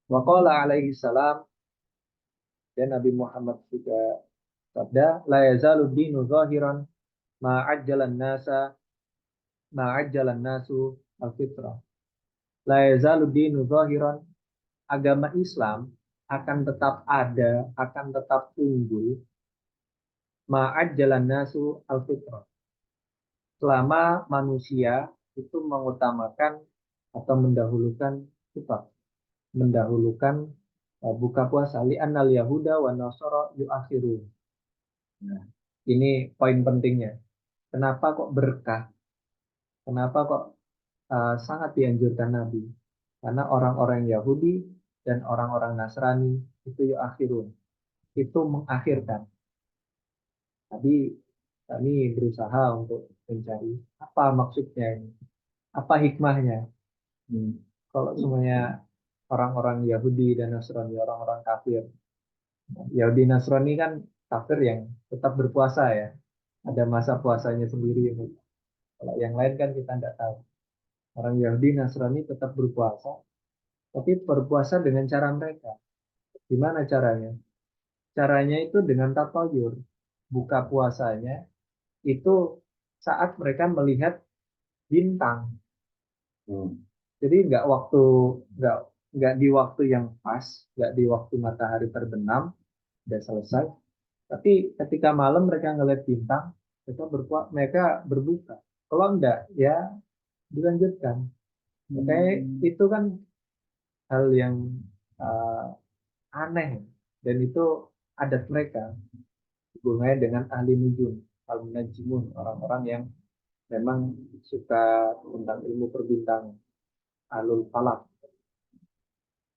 Wa qala alaihi salam, dan Nabi Muhammad juga sabda, la yazalu dinu zahiran ma'ajjalan nasu al-fitrah. La yazalu dinu zahiran, agama Islam akan tetap ada, akan tetap unggul, ma'ajjalan nasu al-fitrah, selama manusia itu mengutamakan atau mendahulukan fitrah, mendahulukan buka puasa. Li'annal yahuda wa nasara yu'akhirun. Nah, ini poin pentingnya. Kenapa kok berkah? Kenapa kok sangat dianjurkan Nabi? Karena orang-orang Yahudi dan orang-orang Nasrani itu akhirun, itu mengakhirkan. Tadi kami berusaha untuk mencari apa maksudnya ini, apa hikmahnya. Kalau semuanya orang-orang Yahudi dan Nasrani, orang-orang kafir. Yahudi Nasrani kan kafir yang tetap berpuasa ya. Ada masa puasanya sendiri. Kalau yang lain kan kita tidak tahu. Orang Yahudi Nasrani tetap berpuasa, tapi berpuasa dengan cara mereka. Gimana caranya? Caranya itu dengan tatayur. Buka puasanya itu saat mereka melihat bintang. Jadi nggak nggak di waktu yang pas, nggak di waktu matahari terbenam, udah selesai. Tapi ketika malam mereka ngeliat bintang, mereka berbuka. Kalau enggak, ya dilanjutkan. Makanya itu kan hal yang uh, aneh dan itu adat mereka hubungannya dengan ahli nujum, al munajimun, orang-orang yang memang suka tentang ilmu perbintangan, alul falak,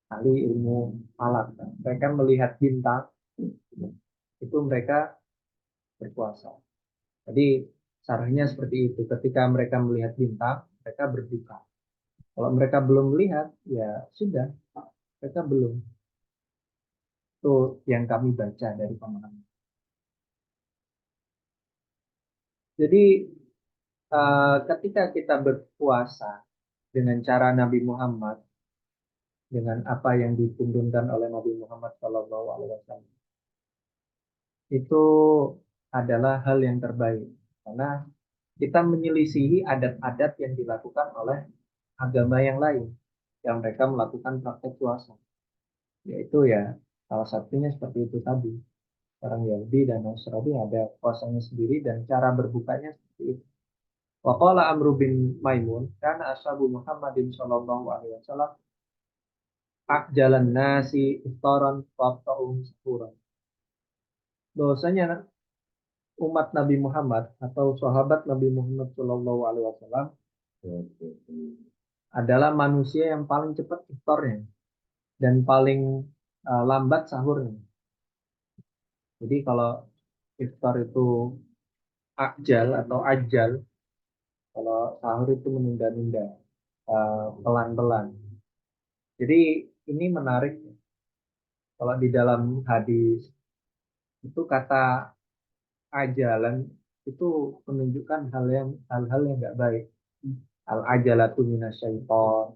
ahli ilmu falak. Mereka melihat bintang itu mereka berpuasa. Jadi caranya seperti itu. Ketika mereka melihat bintang, mereka berbuka. Kalau mereka belum melihat, ya sudah, mereka belum. Itu yang kami baca dari pemahaman. Jadi ketika kita berpuasa dengan cara Nabi Muhammad, dengan apa yang dituntunkan oleh Nabi Muhammad SAW, itu adalah hal yang terbaik. Karena kita menyelisihi adat-adat yang dilakukan oleh agama yang lain, yang mereka melakukan praktek puasa. Yaitu ya, salah satunya seperti itu tadi. Orang Yahudi dan Nasrani ada puasanya sendiri dan cara berbukanya seperti itu. Waqala Amr bin Maimun, karena ashabu Muhammadin sallallahu alaihi wasallam jalan nasi iftaran waqta'um sahuran. Bahwasanya umat Nabi Muhammad atau sahabat Nabi Muhammad sallallahu alaihi wasallam adalah manusia yang paling cepat iftarnya dan paling lambat sahurnya. Jadi kalau iftar itu ajal atau ajal, kalau sahur itu menunda-nunda, pelan-pelan. Jadi ini menarik. Kalau di dalam hadis itu kata ajalan itu menunjukkan hal-hal yang nggak baik. Al ajalatu minasyaiton,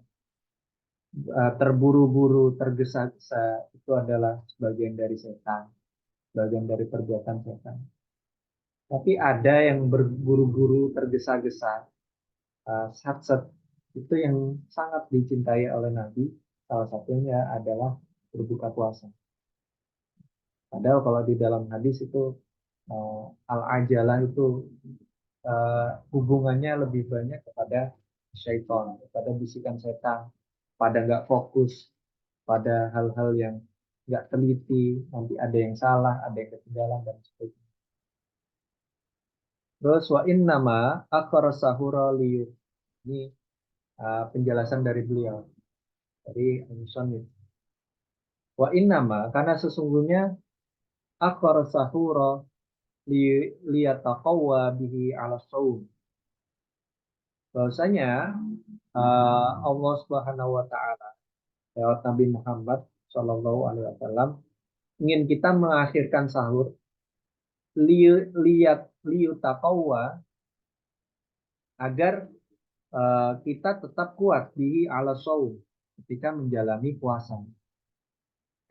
terburu-buru, tergesa-gesa itu adalah sebagian dari setan, bagian dari perbuatan setan. Tapi ada yang berburu-buru, tergesa-gesa, sat-set, itu yang sangat dicintai oleh Nabi. Salah satunya adalah berbuka puasa. Padahal kalau di dalam hadis itu al-ajalah itu hubungannya lebih banyak kepada syaitan, kepada bisikan setan, pada nggak fokus, pada hal-hal yang nggak teliti, nanti ada yang salah, ada yang ketinggalan dan sebagainya. Terus wa nama akhara sahura liyu. Ini penjelasan dari beliau, dari Al-Musannif. Wa nama, karena sesungguhnya akhara sahura liyataqawwa bihi ala saum. Bahwasanya Allah Subhanahu wa taala lewat Nabi Muhammad Shallallahu alaihi wasallam ingin kita mengakhirkan sahur liyutaqawwa agar kita tetap kuat di ala saum ketika menjalani puasa.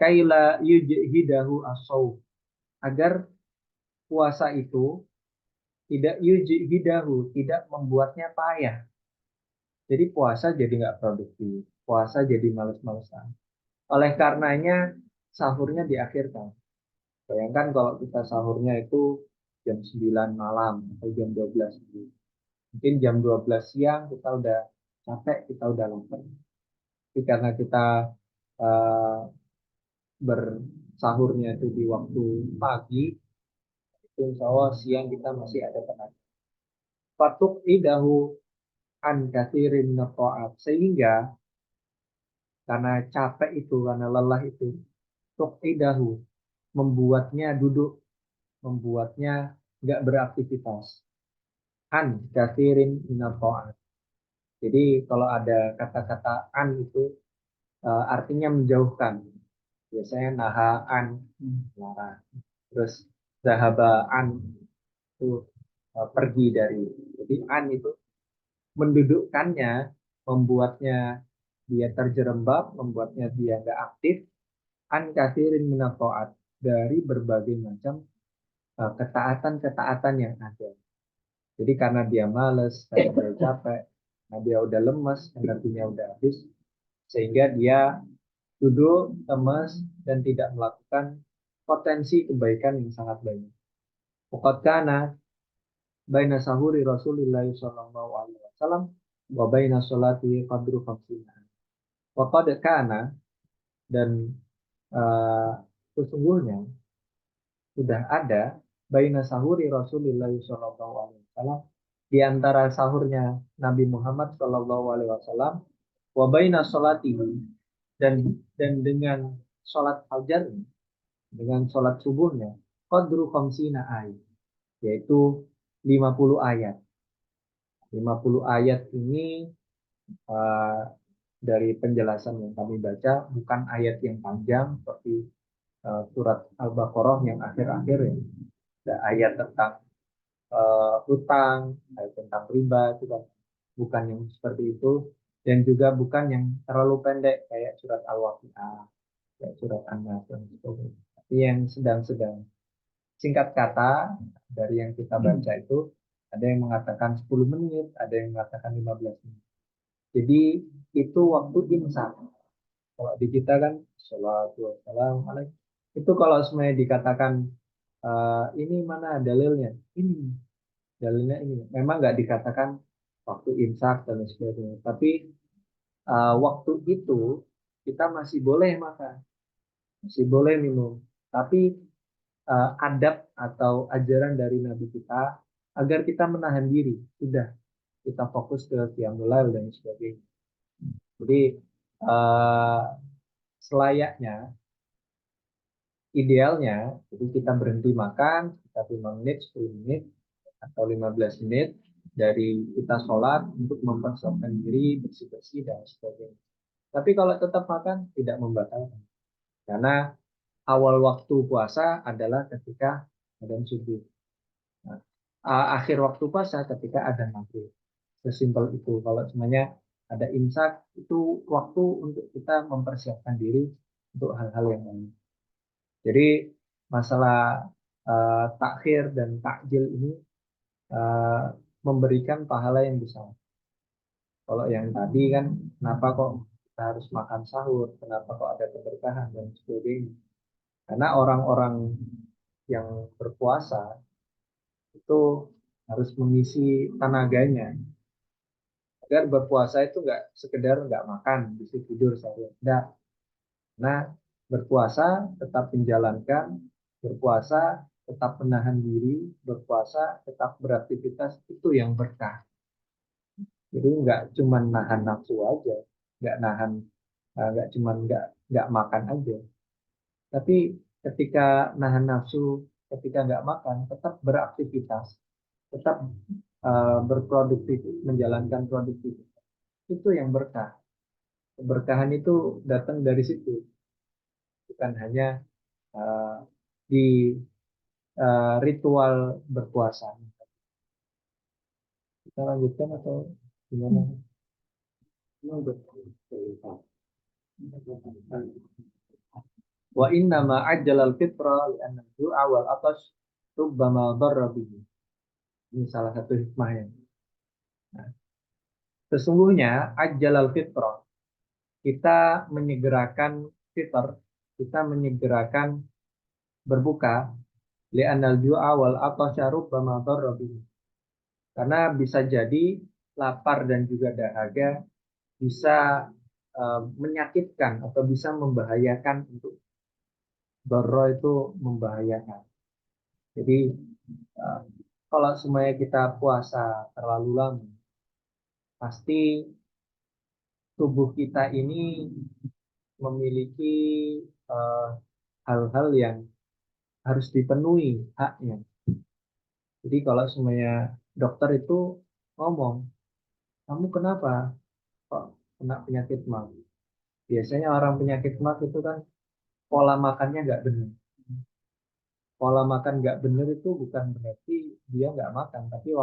Kaila yujhidahu as-saum, agar puasa itu tidak yujhidahu, tidak membuatnya payah. Jadi puasa jadi nggak produktif, puasa jadi males-malesan. Oleh karenanya sahurnya diakhirkan. Bayangkan kalau kita sahurnya itu jam 9 malam atau jam 12. Mungkin jam 12 siang kita udah capek, kita udah lapar. Tapi karena kita uh, bersahurnya itu di waktu pagi, itu insya Allah siang kita masih ada tenaga. Fatuk idahu, an katsirin minat ta'at. Sehingga karena capek itu, karena lelah itu, tuqidahu, membuatnya duduk, membuatnya nggak beraktivitas. An katsirin minat ta'at. Jadi kalau ada kata-kata an itu artinya menjauhkan. Biasanya nahaan, larang. Terus zahabaan itu pergi dari. Jadi an itu mendudukkannya, membuatnya dia terjerembab, membuatnya dia nggak aktif. An kasirin minat taat, dari berbagai macam ketaatan-ketaatan yang ada. Jadi karena dia males, karena dia capek, karena dia udah lemes, energinya udah habis, sehingga dia duduk, lemes, dan tidak melakukan potensi kebaikan yang sangat banyak. Waqad kana baina sahuri Rasulillah sallallahu alaihi wasallam wa baina sholati qadru khamsina. Waqad kana, dan uh, sesungguhnya sudah ada baina sahuri Rasulillah sallallahu alaihi wasallam, di antara sahurnya Nabi Muhammad sallallahu alaihi wasallam, wa baina sholatihi, dan dengan sholat fajarnya, dengan sholat subuhnya, qadru khamsina ayat, yaitu 50 ayat. 50 ayat ini uh, dari penjelasan yang kami baca bukan ayat yang panjang seperti surat Al-Baqarah yang akhir-akhir ya. Ada ayat tentang utang, ayat tentang riba, itu kan bukan yang seperti itu, dan juga bukan yang terlalu pendek kayak surat Al-Waqiah, kayak surat An-Nas dan sebagainya. Tapi yang sedang-sedang. Singkat kata, dari yang kita baca itu ada yang mengatakan 10 menit, ada yang mengatakan 15 menit. Jadi itu waktu imsak. Kalau di kita kan sholatu wassalamu alaikum. Itu kalau semuanya dikatakan ini mana dalilnya? Ini dalilnya ini. Memang nggak dikatakan waktu imsak dan sebagainya. Tapi waktu itu kita masih boleh makan, masih boleh minum. Tapi adab atau ajaran dari Nabi kita agar kita menahan diri. Sudah, kita fokus ke qiyamul lail dan sebagainya. Jadi selayaknya, idealnya, jadi kita berhenti makan kita 5 menit, 10 menit, atau 15 menit dari kita sholat untuk mempersiapkan diri, bersih-bersih, dan sebagainya. Tapi kalau tetap makan, tidak membatalkan. Karena awal waktu puasa adalah ketika adzan subuh. Nah, akhir waktu puasa ketika adzan maghrib. Sesimpel itu. Kalau semuanya ada imsak, itu waktu untuk kita mempersiapkan diri untuk hal-hal yang lain. Jadi masalah takhir dan takjil ini memberikan pahala yang besar. Kalau yang tadi kan, kenapa kok kita harus makan sahur, kenapa kok ada keberkahan dan sebagainya. Karena orang-orang yang berpuasa itu harus mengisi tenaganya. Agar berpuasa itu nggak sekedar nggak makan, bisa tidur saja. Enggak. Nah, berpuasa tetap menjalankan, berpuasa tetap menahan diri, berpuasa tetap beraktivitas, itu yang berkah. Jadi nggak cuma nahan nafsu aja, nggak nahan, nggak cuma nggak makan aja. Tapi ketika nahan nafsu, ketika nggak makan, tetap beraktivitas, tetap berproduktif, menjalankan produktivitas. Itu yang berkah. Keberkahan itu datang dari situ, bukan hanya uh, di ritual berpuasa. Kita lanjutkan atau gimana? Wa inna ma ajjalal fitra li'anna du'a wal atash rubbama dharra bihi. Ini salah satu hikmahnya. Nah, sesungguhnya ajjalal fitra, kita menyegerakan fitr, kita menyegerakan berbuka, li'annal du'a wal atash rubbama dharra bihi. Karena bisa jadi lapar dan juga dahaga bisa menyakitkan atau bisa membahayakan. Untuk dharra itu membahayakan. Jadi kalau semuanya kita puasa terlalu lama, pasti tubuh kita ini memiliki eh, hal-hal yang harus dipenuhi haknya. Jadi kalau semuanya dokter itu ngomong, kamu kenapa kok kena penyakit MAG? Biasanya orang penyakit MAG itu kan pola makannya nggak benar. Pola makan nggak benar itu bukan berarti dia nggak makan, tapi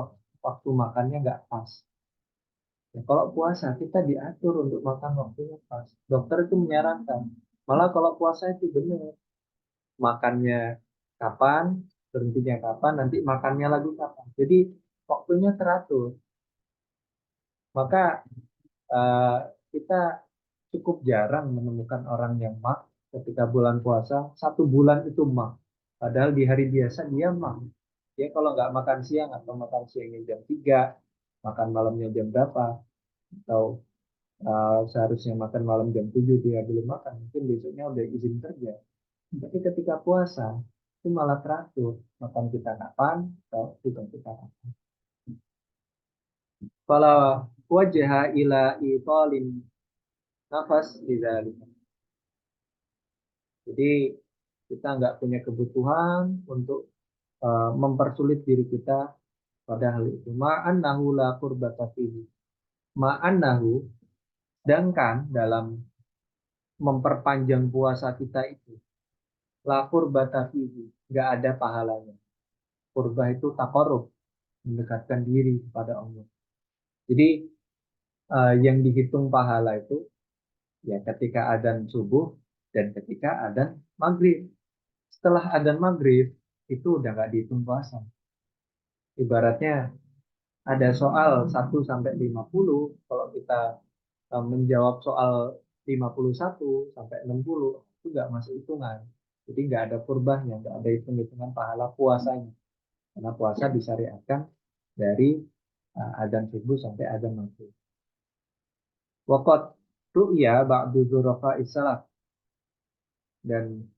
waktu makannya nggak pas. Ya, kalau puasa kita diatur untuk makan waktunya pas. Dokter itu menyarankan. Malah kalau puasa itu benar. Makannya kapan, berhentinya kapan, nanti makannya lagi kapan. Jadi waktunya teratur. Maka eh, kita cukup jarang menemukan orang yang mak ketika bulan puasa, 1 bulan itu mak. Padahal di hari biasa dia mak. Dia kalau nggak makan siang atau makan siangnya jam 3, makan malamnya jam berapa, atau seharusnya makan malam jam 7 dia belum makan, mungkin besoknya udah izin kerja. Tapi ketika puasa, itu malah teratur. Makan kita kapan, atau bukan kita kapan. Kalau wajah ila italin nafas tidak. Jadi kita nggak punya kebutuhan untuk mempersulit diri kita pada hal itu. Ma'annahu la qurbata fihi. Ma'annahu, sedangkan dalam memperpanjang puasa kita itu la qurbata fihi, nggak ada pahalanya. Qurbah itu taqarrub, mendekatkan diri kepada Allah. Jadi yang dihitung pahala itu ya ketika adzan subuh dan ketika adzan maghrib. Setelah adzan maghrib itu udah nggak dihitung puasa. Ibaratnya ada soal 1 sampai 50, kalau kita menjawab soal 51 sampai 60 itu nggak masuk hitungan. Jadi nggak ada kurbahnya, nggak ada hitung-hitungan pahala puasanya. Karena puasa disyariatkan dari adzan subuh sampai adzan maghrib. Waqat ru'ya ba'du dzurafa issalaf, dan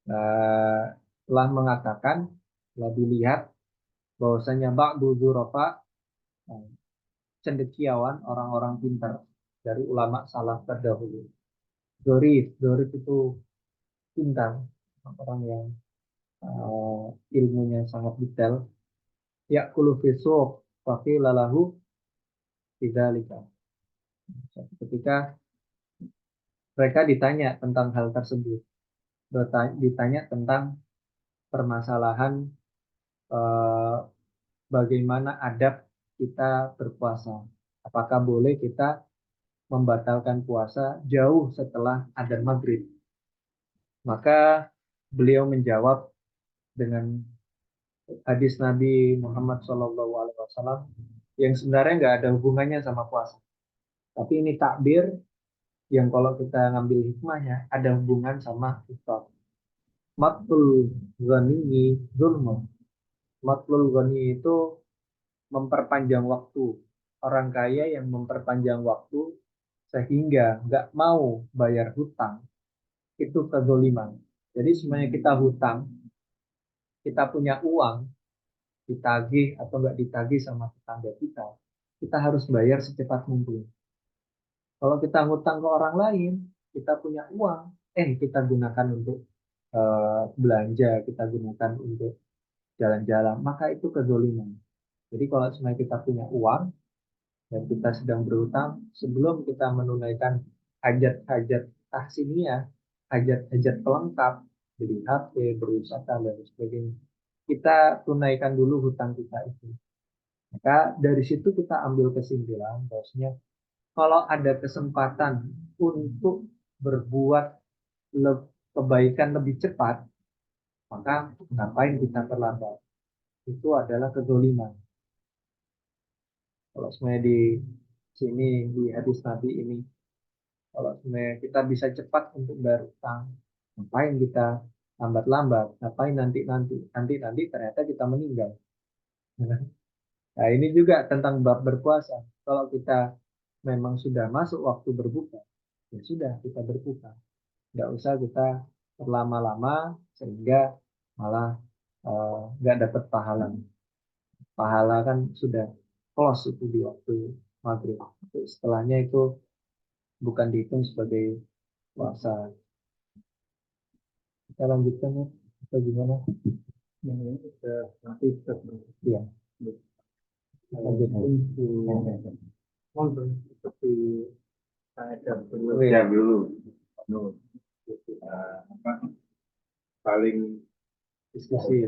uh, telah mengatakan, telah dilihat bahwasanya ba'du dzurafa, cendekiawan orang-orang pintar dari ulama salaf terdahulu. Dorif itu pintar, orang yang ilmunya sangat detail. Ya'kulu fisuk, faqila lahu bidzalika. Ketika mereka ditanya tentang hal tersebut, ditanya tentang permasalahan eh, bagaimana adab kita berpuasa. Apakah boleh kita membatalkan puasa jauh setelah adzan maghrib? Maka beliau menjawab dengan hadis Nabi Muhammad SAW yang sebenarnya nggak ada hubungannya sama puasa. Tapi ini takbir yang kalau kita ngambil hikmahnya ada hubungan sama iftar. Matlul ghani zulmun. Matlul ghani itu memperpanjang waktu. Orang kaya yang memperpanjang waktu sehingga nggak mau bayar hutang itu kezoliman. Jadi semuanya kita hutang, kita punya uang, ditagih atau nggak ditagih sama tetangga kita, kita harus bayar secepat mungkin. Kalau kita ngutang ke orang lain, kita punya uang, kita gunakan untuk belanja, kita gunakan untuk jalan-jalan, maka itu kezoliman. Jadi kalau sebenarnya kita punya uang dan kita sedang berhutang, sebelum kita menunaikan hajat-hajat tahsiniyah, hajat-hajat pelengkap, beli HP, berusaha dan sebagainya, kita tunaikan dulu hutang kita itu. Maka dari situ kita ambil kesimpulan bahwasanya kalau ada kesempatan untuk berbuat kebaikan lebih cepat, maka ngapain kita terlambat? Itu adalah kezoliman. Kalau sebenarnya di sini di hadis Nabi ini, kalau sebenarnya kita bisa cepat untuk bayar utang, ngapain kita lambat-lambat? Ngapain nanti ternyata kita meninggal. Nah, ini juga tentang bab berpuasa. Kalau kita memang sudah masuk waktu berbuka, ya sudah kita berbuka. Nggak usah kita berlama-lama sehingga malah nggak dapat pahala. Pahala kan sudah close itu di waktu maghrib. Setelahnya itu bukan dihitung sebagai puasa. Kita lanjutkan ya, atau gimana? Yang ini nanti ya. Lanjutkan seperti ada Siap dulu. Apa? Saling diskusi.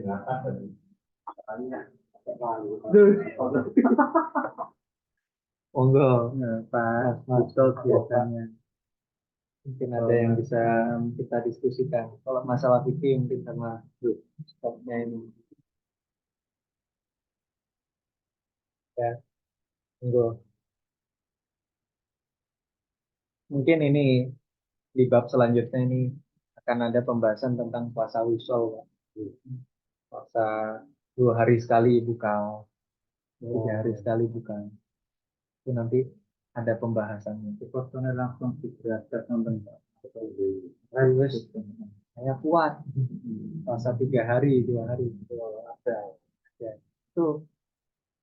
Monggo, Pak Betul biasanya. Mungkin ada yang bisa kita diskusikan. Kalau masalah fikih mungkin sama stopnya ini. Ya, monggo. Mungkin ini di bab selanjutnya ini akan ada pembahasan tentang puasa wisol, Pak. Puasa 2 hari sekali buka, 3 hari sekali buka. Itu nanti ada pembahasannya. Puasanya langsung dijelaskan nonton. Harus saya kuat. Puasa 3 hari, 2 hari itu ada. Ya. Itu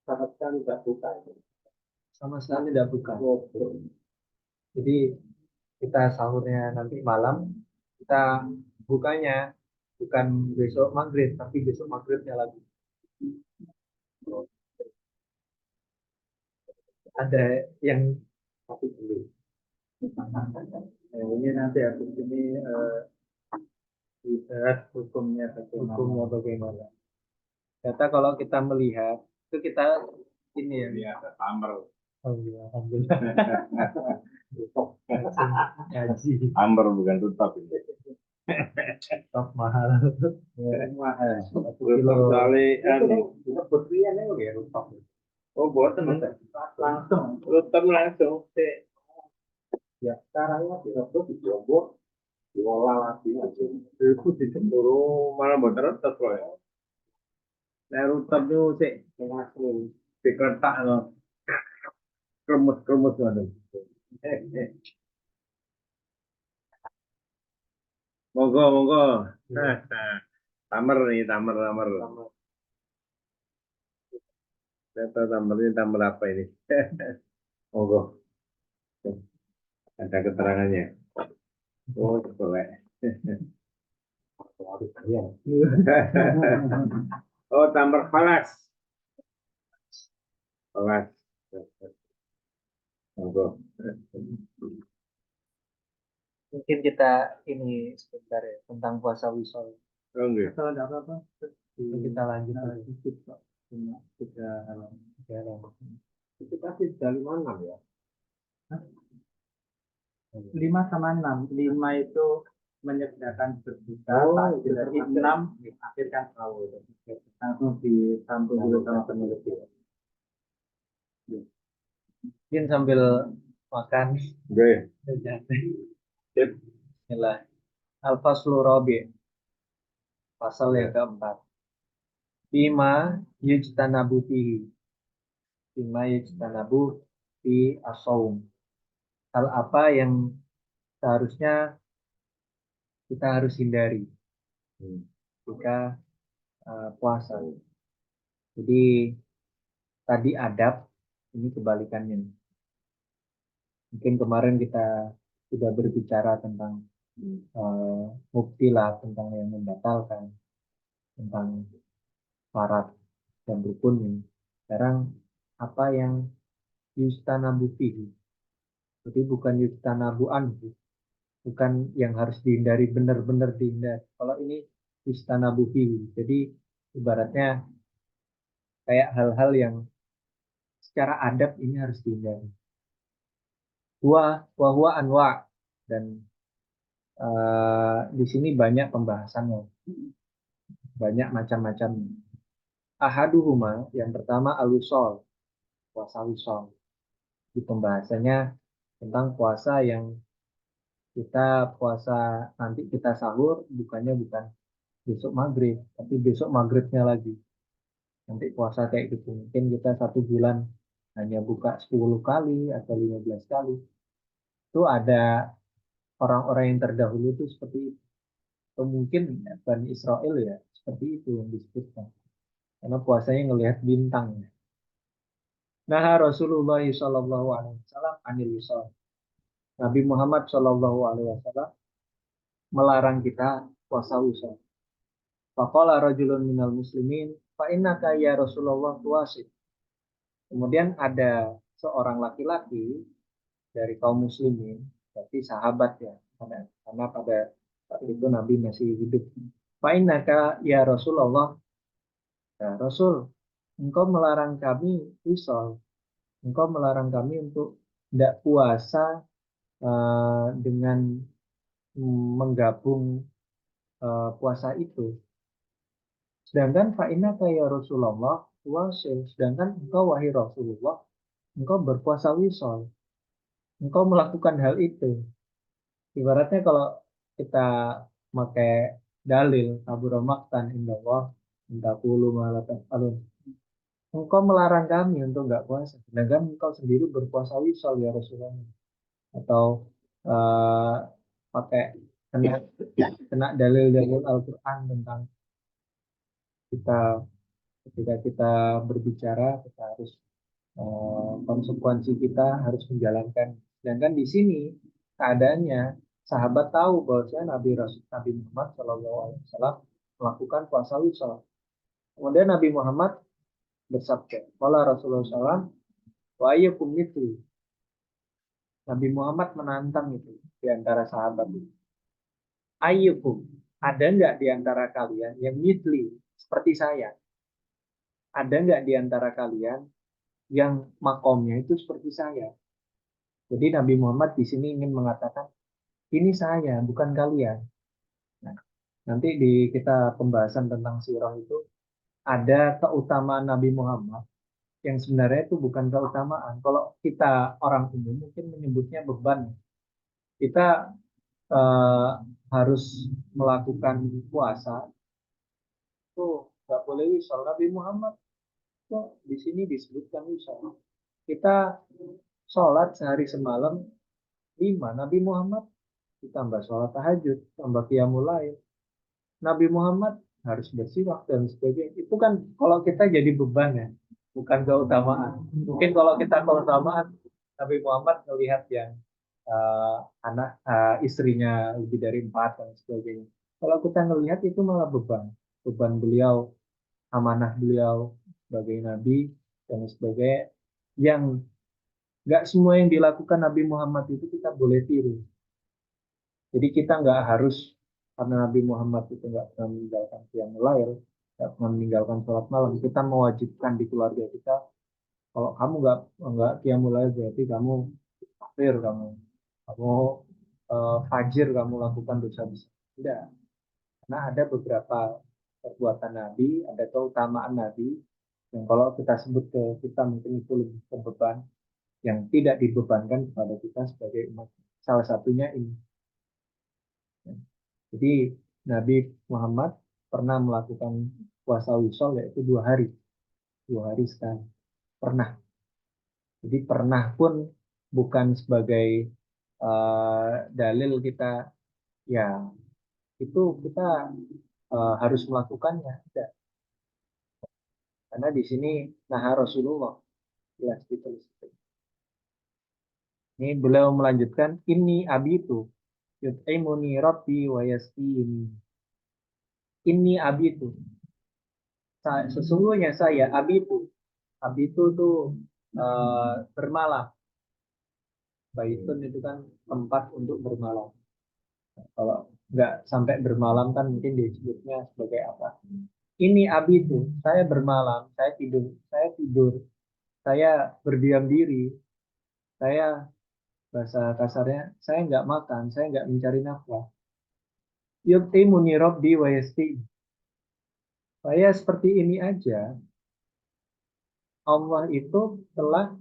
sama sekali tidak buka. Sama sekali tidak buka. Jadi kita sahurnya nanti malam, kita bukanya bukan besok maghrib, tapi besok maghribnya lagi. Ada yang tapi dulu. Ini nanti habis ini dibahas hukumnya bagaimana. Data kalau kita melihat itu kita ini ya. Ini ada tamer. Alhamdulillah. Gaji. Amber bukan tutap ini. Top mahal. Mahal. Tutap kali Berlian ya rooftop. oh boten Langsung. tutap langsung. Ya, caranya itu dicoba diolah lagi aja. Itu Turu malah boten tetep loh ya. Nah, tutap itu sih diketak loh. Kremes-kremes ngono. Monggo, monggo. Tamer nih, tamer. Data tamer ini tamer apa ini? Monggo. Ada keterangannya. Oh, boleh. Oh, tamer falas. Falas. Monggo. Mungkin kita ini sebentar ya tentang puasa wisol. Oh, enggak. Kalau tidak apa-apa, kita lanjut lagi. Cuma 3 halaman. Itu pasti dari mana ya? 5 sama 6. 5 itu menyediakan berbuka, dari 6 diakhirkan sahur. Langsung disambung dulu sama penulis. Mungkin sambil makan. Oke. Sip. Bismillah. Al-Faslu Rabi'. Pasal yang keempat. Bima yujtanabu fihi. Bima yujtanabu fi as-saum. Hal apa yang seharusnya kita harus hindari ketika puasa. Jadi tadi adab, ini kebalikannya. Mungkin kemarin kita sudah berbicara tentang mubtilah, tentang yang membatalkan, tentang syarat dan rukunnya. Sekarang apa yang yustanabu fihi? Jadi bukan yustanabu anhu, bukan yang harus dihindari, benar-benar dihindari. Kalau ini yustanabu fihi, jadi ibaratnya kayak hal-hal yang secara adab ini harus dihindari. Huwa anwa, dan di sini banyak pembahasannya, banyak macam-macam. Ahaduhuma, yang pertama al-wisol, puasa wisol. Di pembahasannya tentang puasa yang kita puasa nanti kita sahur, bukan besok maghrib, tapi besok maghribnya lagi. Nanti puasa kayak gitu. Mungkin kita 1 bulan hanya buka 10 kali atau 15 kali. Itu ada orang-orang yang terdahulu itu seperti itu. Atau mungkin Bani Israel ya, seperti itu yang disebutkan. Karena puasanya ngelihat bintang. Naha Rasulullah sallallahu alaihi wasallam anil wisal. Nabi Muhammad sallallahu alaihi wasallam melarang kita puasa wisal. Faqala rajulun minal muslimin, fa innaka ya Rasulullah tuwasid. Kemudian ada seorang laki-laki dari kaum muslimin, berarti sahabat ya, karena pada saat itu Nabi masih hidup. Fa innaka ya Rasulullah, ya Rasul, engkau melarang kami wisal, engkau melarang kami untuk tidak puasa dengan menggabung puasa itu. Sedangkan fa'inna ya Rasulullah wasil. Sedangkan engkau wahai Rasulullah, engkau berpuasa wisol. Engkau melakukan hal itu. Ibaratnya kalau kita pakai dalil kabura maktan indallah intakulu malakat alun. Engkau melarang kami untuk nggak puasa. Sedangkan engkau sendiri berpuasa wisol ya Rasulullah. Atau eh, pakai kena, kena dalil-dalil Al-Quran tentang kita ketika kita berbicara kita harus konsekuensi kita harus menjalankan. Sedangkan di sini keadaannya sahabat tahu bahwasanya Nabi Muhammad SAW melakukan puasa wisol. Kemudian Nabi Muhammad bersabda, "Qala Rasulullah SAW, wa ayyukum mithli." Nabi Muhammad menantang itu di antara sahabat itu. Ayyukum, ada nggak di antara kalian yang mithli seperti saya? Ada nggak di antara kalian yang makomnya itu seperti saya? Jadi Nabi Muhammad di sini ingin mengatakan, ini saya, bukan kalian. Nah, nanti di kita pembahasan tentang sirah itu, ada keutamaan Nabi Muhammad yang sebenarnya itu bukan keutamaan. Kalau kita orang umum mungkin menyebutnya beban. Kita eh, harus melakukan puasa, itu nggak boleh wisol. Nabi Muhammad tuh di sini disebutkan wisol. Kita sholat sehari semalam 5. Nabi Muhammad ditambah sholat tahajud, tambah qiyamul lail. Nabi Muhammad harus bersiwak dan sebagainya. Itu kan kalau kita jadi beban ya, bukan keutamaan. Mungkin kalau kita keutamaan, Nabi Muhammad melihat yang istrinya lebih dari 4 dan sebagainya. Kalau kita melihat itu malah beban. Beban beliau, amanah beliau sebagai Nabi dan sebagainya. Yang nggak semua yang dilakukan Nabi Muhammad itu kita boleh tiru. Jadi kita nggak harus karena Nabi Muhammad itu nggak pernah meninggalkan qiyamul lail, nggak pernah meninggalkan sholat malam, kita mewajibkan di keluarga kita kalau kamu nggak qiyamul lail berarti kamu kafir, kamu fajir, kamu lakukan dosa besar. Tidak, karena ada beberapa perbuatan Nabi, ada keutamaan Nabi yang kalau kita sebut ke kita mungkin itu lebih ke beban yang tidak dibebankan kepada kita sebagai umat. Salah satunya ini. Jadi Nabi Muhammad pernah melakukan puasa wisol yaitu 2 hari, 2 hari sekali. Pernah. Jadi pernah pun bukan sebagai dalil kita ya itu kita harus melakukannya. Tidak. Karena di sini nah Rasulullah jelas ditulis. Ini beliau melanjutkan ini abi itu yut'imuni rabbi wa yasqini. Ini abi itu sesungguhnya saya abitu tuh bermalam. Baitun itu kan tempat untuk bermalam. Kalau nggak sampai bermalam kan mungkin disebutnya sebagai apa? Ini abitu, saya bermalam, saya tidur, saya berdiam diri, saya bahasa kasarnya, saya nggak makan, saya nggak mencari nafkah. Yuktimuni rabbi wa yasti. Saya seperti ini aja, Allah itu telah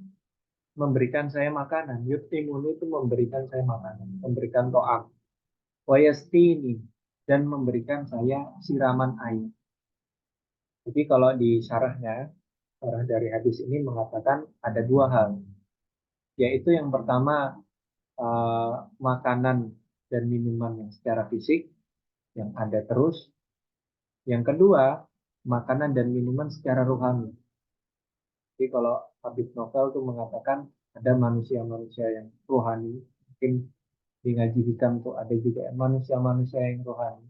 memberikan saya makanan. Yuktimuni itu memberikan saya makanan, memberikan to'am. Wayastini dan memberikan saya siraman air. Jadi kalau di syarahnya, syarah dari hadis ini mengatakan ada 2 hal, yaitu yang pertama makanan dan minuman yang secara fisik yang ada terus, yang kedua makanan dan minuman secara rohani. Jadi kalau Habib Novel tuh mengatakan ada manusia-manusia yang rohani. Mungkin di ngaji hikam tuh ada juga manusia-manusia yang rohani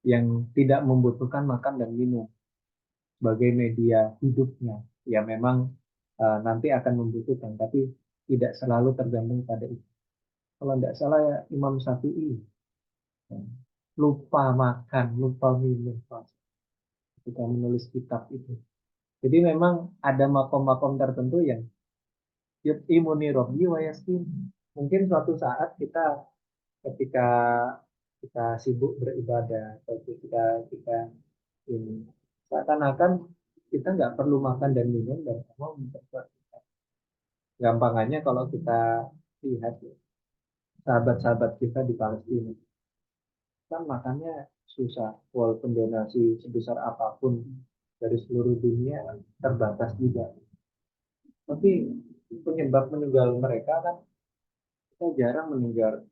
yang tidak membutuhkan makan dan minum sebagai media hidupnya. Ya memang nanti akan membutuhkan, tapi tidak selalu tergantung pada itu. Kalau tidak salah ya Imam Syafi'i ya, lupa makan, lupa minum Pak, ketika menulis kitab itu. Jadi memang ada makom-makom tertentu yang imuni robbi wa yaskin. Mungkin suatu saat kita ketika kita sibuk beribadah atau ketika kita ini seakan-akan kita nggak perlu makan dan minum dan Allah memperkuat kita. Gampangannya kalau kita lihat ya, sahabat-sahabat kita di Palestina kan makannya susah, walaupun donasi sebesar apapun dari seluruh dunia terbatas juga. Tapi penyebab meninggal mereka kan kita jarang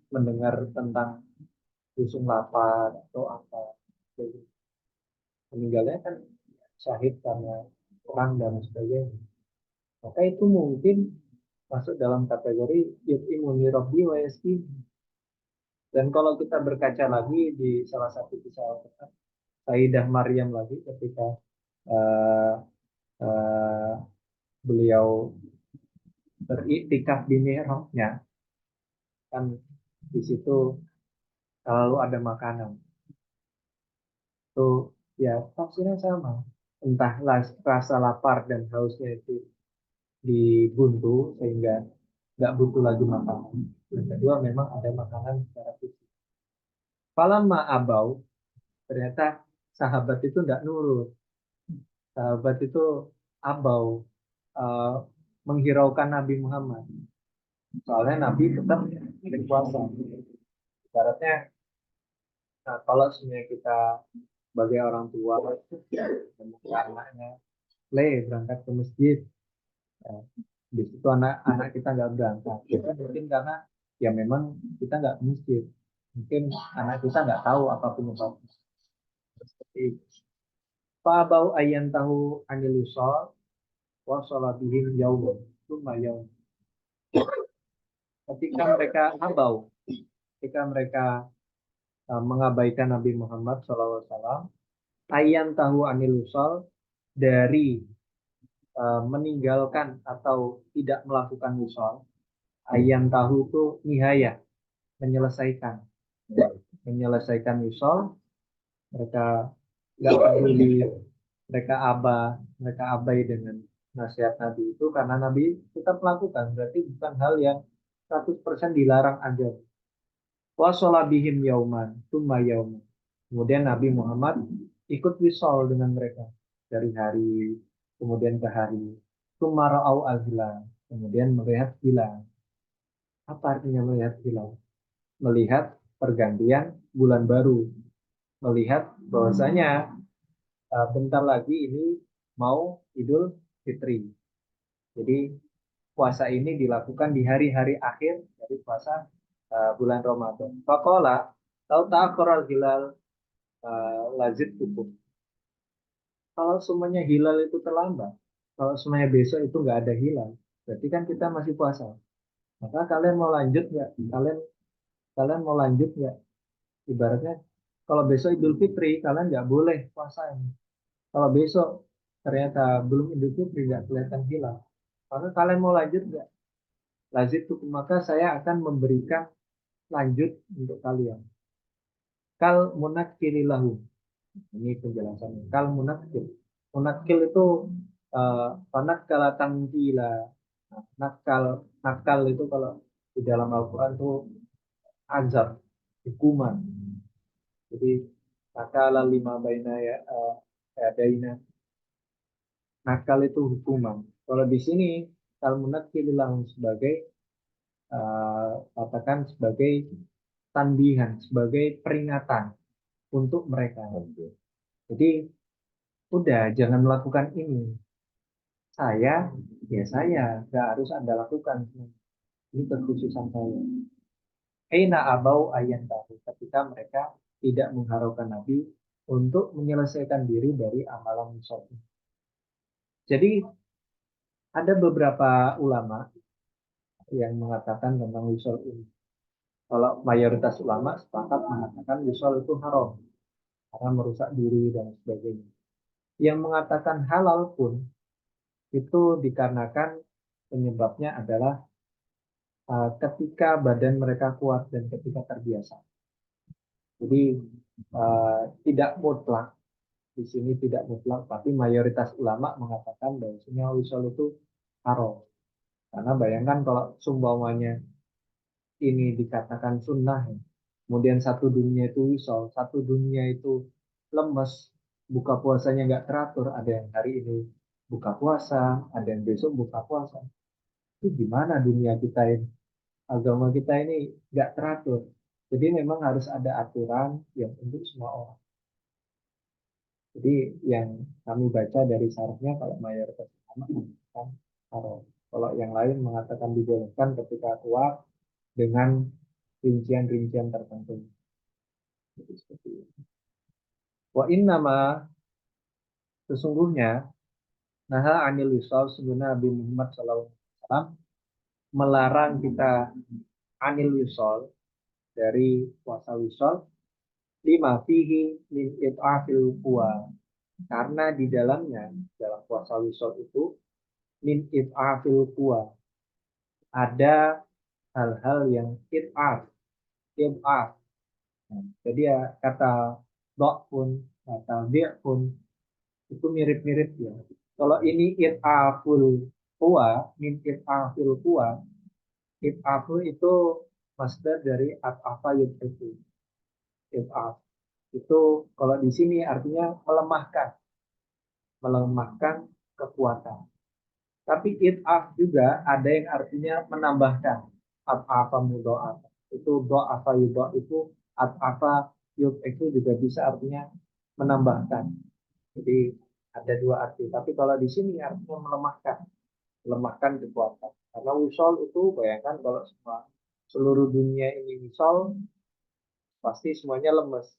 mendengar tentang visum lapar atau apa. Jadi, meninggalnya kan syahid karena perang dan sebagainya. Maka itu mungkin masuk dalam kategori yut'imuni rabbi wa yasqini. Dan kalau kita berkaca lagi di salah satu kisah Al-Quran, Sayyidah Maryam lagi ketika uh, uh, beliau beriktikaf di mihrabnya, kan di situ selalu ada makanan. Itu ya tafsirnya sama. Entah rasa lapar dan hausnya itu dibuntu sehingga nggak butuh lagi makanan. Yang kedua memang ada makanan secara fisik. Falamma abau, ternyata sahabat itu tidak nurut. Sahabat itu abau, uh, menghiraukan Nabi Muhammad. Soalnya Nabi tetap berpuasa. Ibaratnya, nah, kalau sebenarnya kita sebagai orang tua, anaknya, berangkat ke masjid. Ya, di situ anak-anak kita nggak berangkat. Itu mungkin karena ya memang kita nggak ke masjid. Mungkin anak kita nggak tahu apa penyebabnya. Seperti Fa'abau ayyan tahu anil usol wa sholabihim yaumun summa yaum. Ketika mereka abau, ketika mereka mengabaikan Nabi Muhammad SAW, ayyan tahu anil usol, dari meninggalkan atau tidak melakukan usol. Ayyan tahu itu nihaya, menyelesaikan. Menyelesaikan usol, mereka nggak peduli, mereka abai dengan nasihat Nabi itu karena Nabi tetap melakukan, berarti bukan hal yang 100% dilarang agama. Wasolabihim yauman, tumma yauman. Kemudian Nabi Muhammad ikut wisol dengan mereka dari hari kemudian ke hari. Tumma ra'au al-hilal, kemudian melihat hilal. Apa artinya melihat hilal? Melihat pergantian bulan baru, melihat bahwasanya bentar lagi ini mau Idul Fitri. Jadi puasa ini dilakukan di hari-hari akhir dari puasa bulan Ramadan. Faqala tahu ta'akhkharal hilal lazid cukup. Kalau semuanya hilal itu terlambat, kalau semuanya besok itu nggak ada hilal, berarti kan kita masih puasa. Maka kalian mau lanjut nggak? Kalian kalian mau lanjut nggak? Ibaratnya kalau besok Idul Fitri kalian nggak boleh puasa ini. Kalau besok ternyata belum Idul Fitri nggak kelihatan hilal, maka kalian mau lanjut nggak? Lanjut tuh, maka saya akan memberikan lanjut untuk kalian. Kal munakkirilahum. Ini penjelasannya. Kal munakkil. Munakkil itu panakkala tangkila. Nah, nakal itu kalau di dalam Al-Quran itu azab, hukuman. Jadi nakala lima baina ya daina. Nakal itu hukuman. Kalau di sini kal munakkililahum sebagai katakan sebagai tanbihan, sebagai peringatan untuk mereka. Jadi udah jangan melakukan ini. Saya, ya saya, nggak harus Anda lakukan. Ini kekhususan saya. Aina abau ayan tahu ketika mereka tidak mengharaukan Nabi untuk menyelesaikan diri dari amalan musuh. Jadi Ada beberapa ulama yang mengatakan tentang wisol ini. Kalau mayoritas ulama sepakat mengatakan wisol itu haram karena merusak diri dan sebagainya. Yang mengatakan halal pun itu dikarenakan penyebabnya adalah ketika badan mereka kuat dan ketika terbiasa. Jadi tidak mutlak, di sini tidak mutlak, tapi mayoritas ulama mengatakan bahwasanya wisol itu haram. Karena bayangkan kalau seumpamanya ini dikatakan sunnah, kemudian satu dunia itu wisol, satu dunia itu lemes, buka puasanya nggak teratur, ada yang hari ini buka puasa, ada yang besok buka puasa. Itu gimana dunia kita ini? Agama kita ini nggak teratur. Jadi memang harus ada aturan yang untuk semua orang. Jadi yang kami baca dari syarahnya kalau mayoritas ulama mengatakan haram. Kalau yang lain mengatakan dibolehkan ketika kuat dengan rincian-rincian tertentu. Jadi seperti itu. Wa innama sesungguhnya naha anil wisal sebenarnya Nabi Muhammad SAW melarang kita anil wisal dari puasa wisal lima fihi min it'afil quwa karena di dalamnya dalam puasa wisal itu min it'afil quwa ada hal-hal yang it'af. Jadi ya kata dok pun kata dia pun itu mirip-mirip ya. Kalau ini it'aful quwa min it'afil quwa, it'afu itu masdar dari at'afa yud'ifu. It'af itu kalau di sini artinya melemahkan kekuatan. Tapi it'af juga ada yang artinya menambahkan. At'afa mudha'af. Itu do'afa yudha'af itu at'afa itu juga bisa artinya menambahkan. Jadi ada dua arti. Tapi kalau di sini artinya melemahkan kekuatan. Karena wisol itu bayangkan kalau seluruh dunia ini wisol, pasti semuanya lemes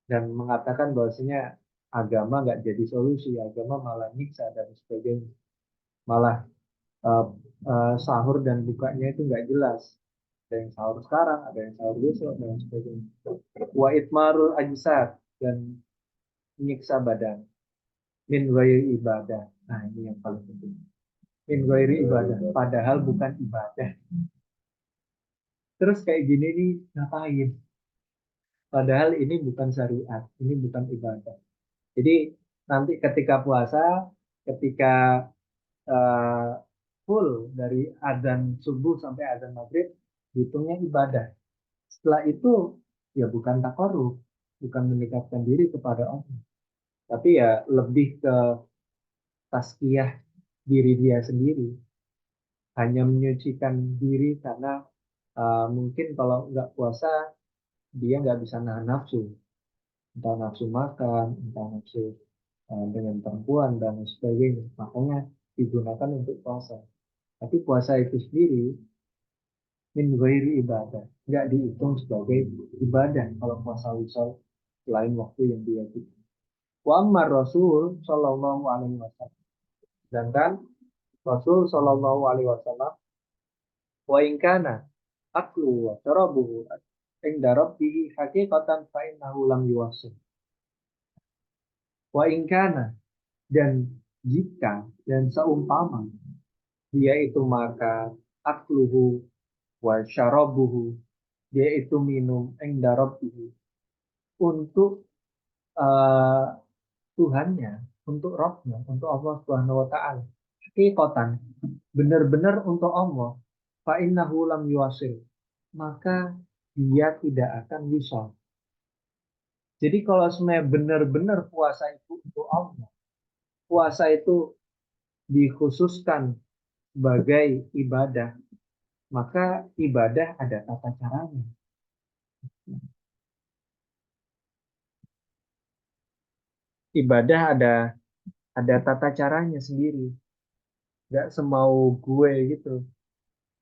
dan mengatakan bahwasanya agama nggak jadi solusi, agama malah nyiksa dan sebagainya, malah uh, sahur dan bukanya itu nggak jelas. Ada yang sahur sekarang, ada yang sahur besok, dan sebagainya. Wa itmarul ajsad dan menyiksa badan. Min ghairi ibadah. Nah ini yang paling penting. Min ghairi ibadah. Padahal bukan ibadah. Terus kayak gini nih ngapain? Padahal ini bukan syariat, ini bukan ibadah. Jadi nanti ketika puasa, ketika uh, full dari adzan subuh sampai adzan maghrib, hitungnya ibadah. Setelah itu ya bukan takarruf, bukan mendekatkan diri kepada Allah, tapi ya lebih ke tazkiyah diri dia sendiri, hanya menyucikan diri karena mungkin kalau nggak puasa dia nggak bisa nahan nafsu, entah nafsu makan, entah nafsu dengan perempuan dan sebagainya. Makanya digunakan untuk puasa. Tapi puasa itu sendiri min ghairi ibadah, nggak dihitung sebagai ibadah kalau puasa wisal selain waktu yang diwajibkan. Wa amma Rasul Shallallahu Alaihi Wasallam. Sedangkan Rasul Shallallahu Alaihi Wasallam wa ingkana aklu wa syarabuhu inda rabbihi hakikatan fa innahu lam yuwasil. Wa ingkana dan jika dan seumpama dia itu makan akluhu wa syarabuhu, dia itu minum inda rabbihi untuk uh, Tuhannya, untuk Rabbnya, untuk Allah Subhanahu Wa Taala. Hakikatan, benar-benar untuk Allah. Fa innahu lam yuwasil, maka dia tidak akan wisal. Jadi kalau sebenarnya benar-benar puasa itu untuk Allah, puasa itu dikhususkan sebagai ibadah, maka ibadah ada tata caranya. Ibadah ada tata caranya sendiri, nggak semau gue gitu.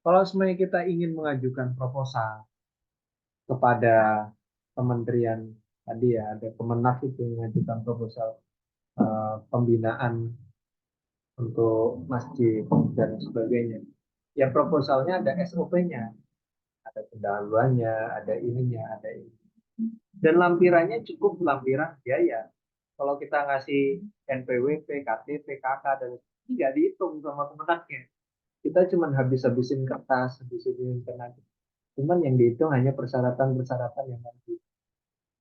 Kalau sebenarnya kita ingin mengajukan proposal kepada kementerian tadi ya, ada Kemenak itu mengajukan proposal pembinaan untuk masjid dan sebagainya. Ya proposalnya ada SOP-nya, ada pendahuluannya, ada ininya, ada ini. Dan lampirannya cukup lampiran biaya. Kalau kita ngasih NPWP, KTP, KK, dan tidak dihitung sama kemenangnya. Kita cuma habis-habisin kertas, habis-habisin tenaga. Cuman yang dihitung hanya persyaratan-persyaratan yang nanti.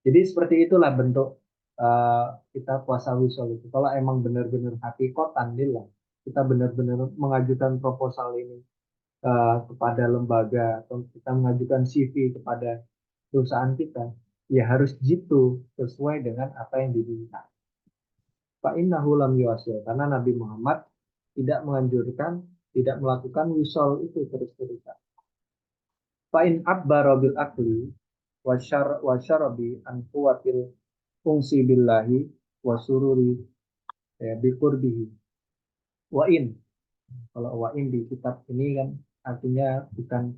Jadi seperti itulah bentuk kita puasa wisol itu. Kalau emang benar-benar hakikotan lillah, kita benar-benar mengajukan proposal ini kepada lembaga atau kita mengajukan CV kepada perusahaan kita, ya harus jitu sesuai dengan apa yang diminta. Fa innahu lam yuwasil, karena Nabi Muhammad tidak menganjurkan, tidak melakukan wisol itu terus-terusan. Fa in abbara bil akli wa syarabi an quwwatil fungsi billahi wa sururi ya bi qurbihi. Wa in, kalau wa in di kitab ini kan artinya bukan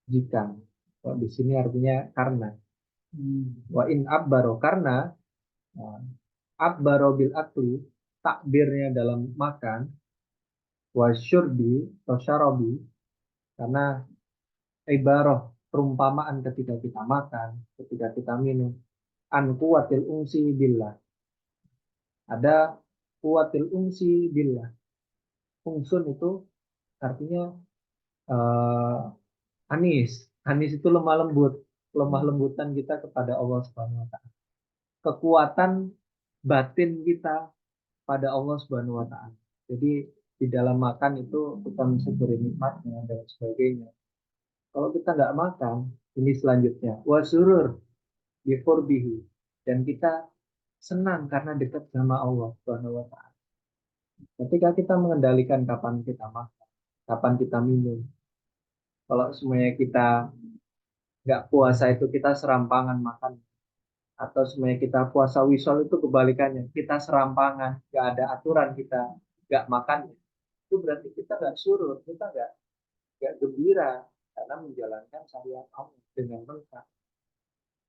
jika. Kalau di sini artinya karena. Wa in abbaro, karena abbaro bil akli, takbirnya dalam makan, wa syurbi atau syarabi, karena ibaroh perumpamaan ketika kita makan, ketika kita minum, an kuwatil ungsi billah. Ada kuwatil ungsi billah. Fungsun itu artinya anis. Anis itu lemah lembut, lemah lembutan kita kepada Allah Subhanahu wa taala. Kekuatan batin kita pada Allah Subhanahu wa taala. Jadi di dalam makan itu kita mensyukuri nikmatnya dan sebagainya. Kalau kita nggak makan, ini selanjutnya wasurur bifurbihi, dan kita senang karena dekat sama Allah Subhanahu wa taala. Ketika kita mengendalikan kapan kita makan, kapan kita minum. Kalau semuanya kita nggak puasa itu kita serampangan makan, atau semuanya kita puasa wisol itu kebalikannya, kita serampangan, nggak ada aturan, kita nggak makan, itu berarti kita nggak surur, kita nggak gembira karena menjalankan syariat Allah dengan lengkap.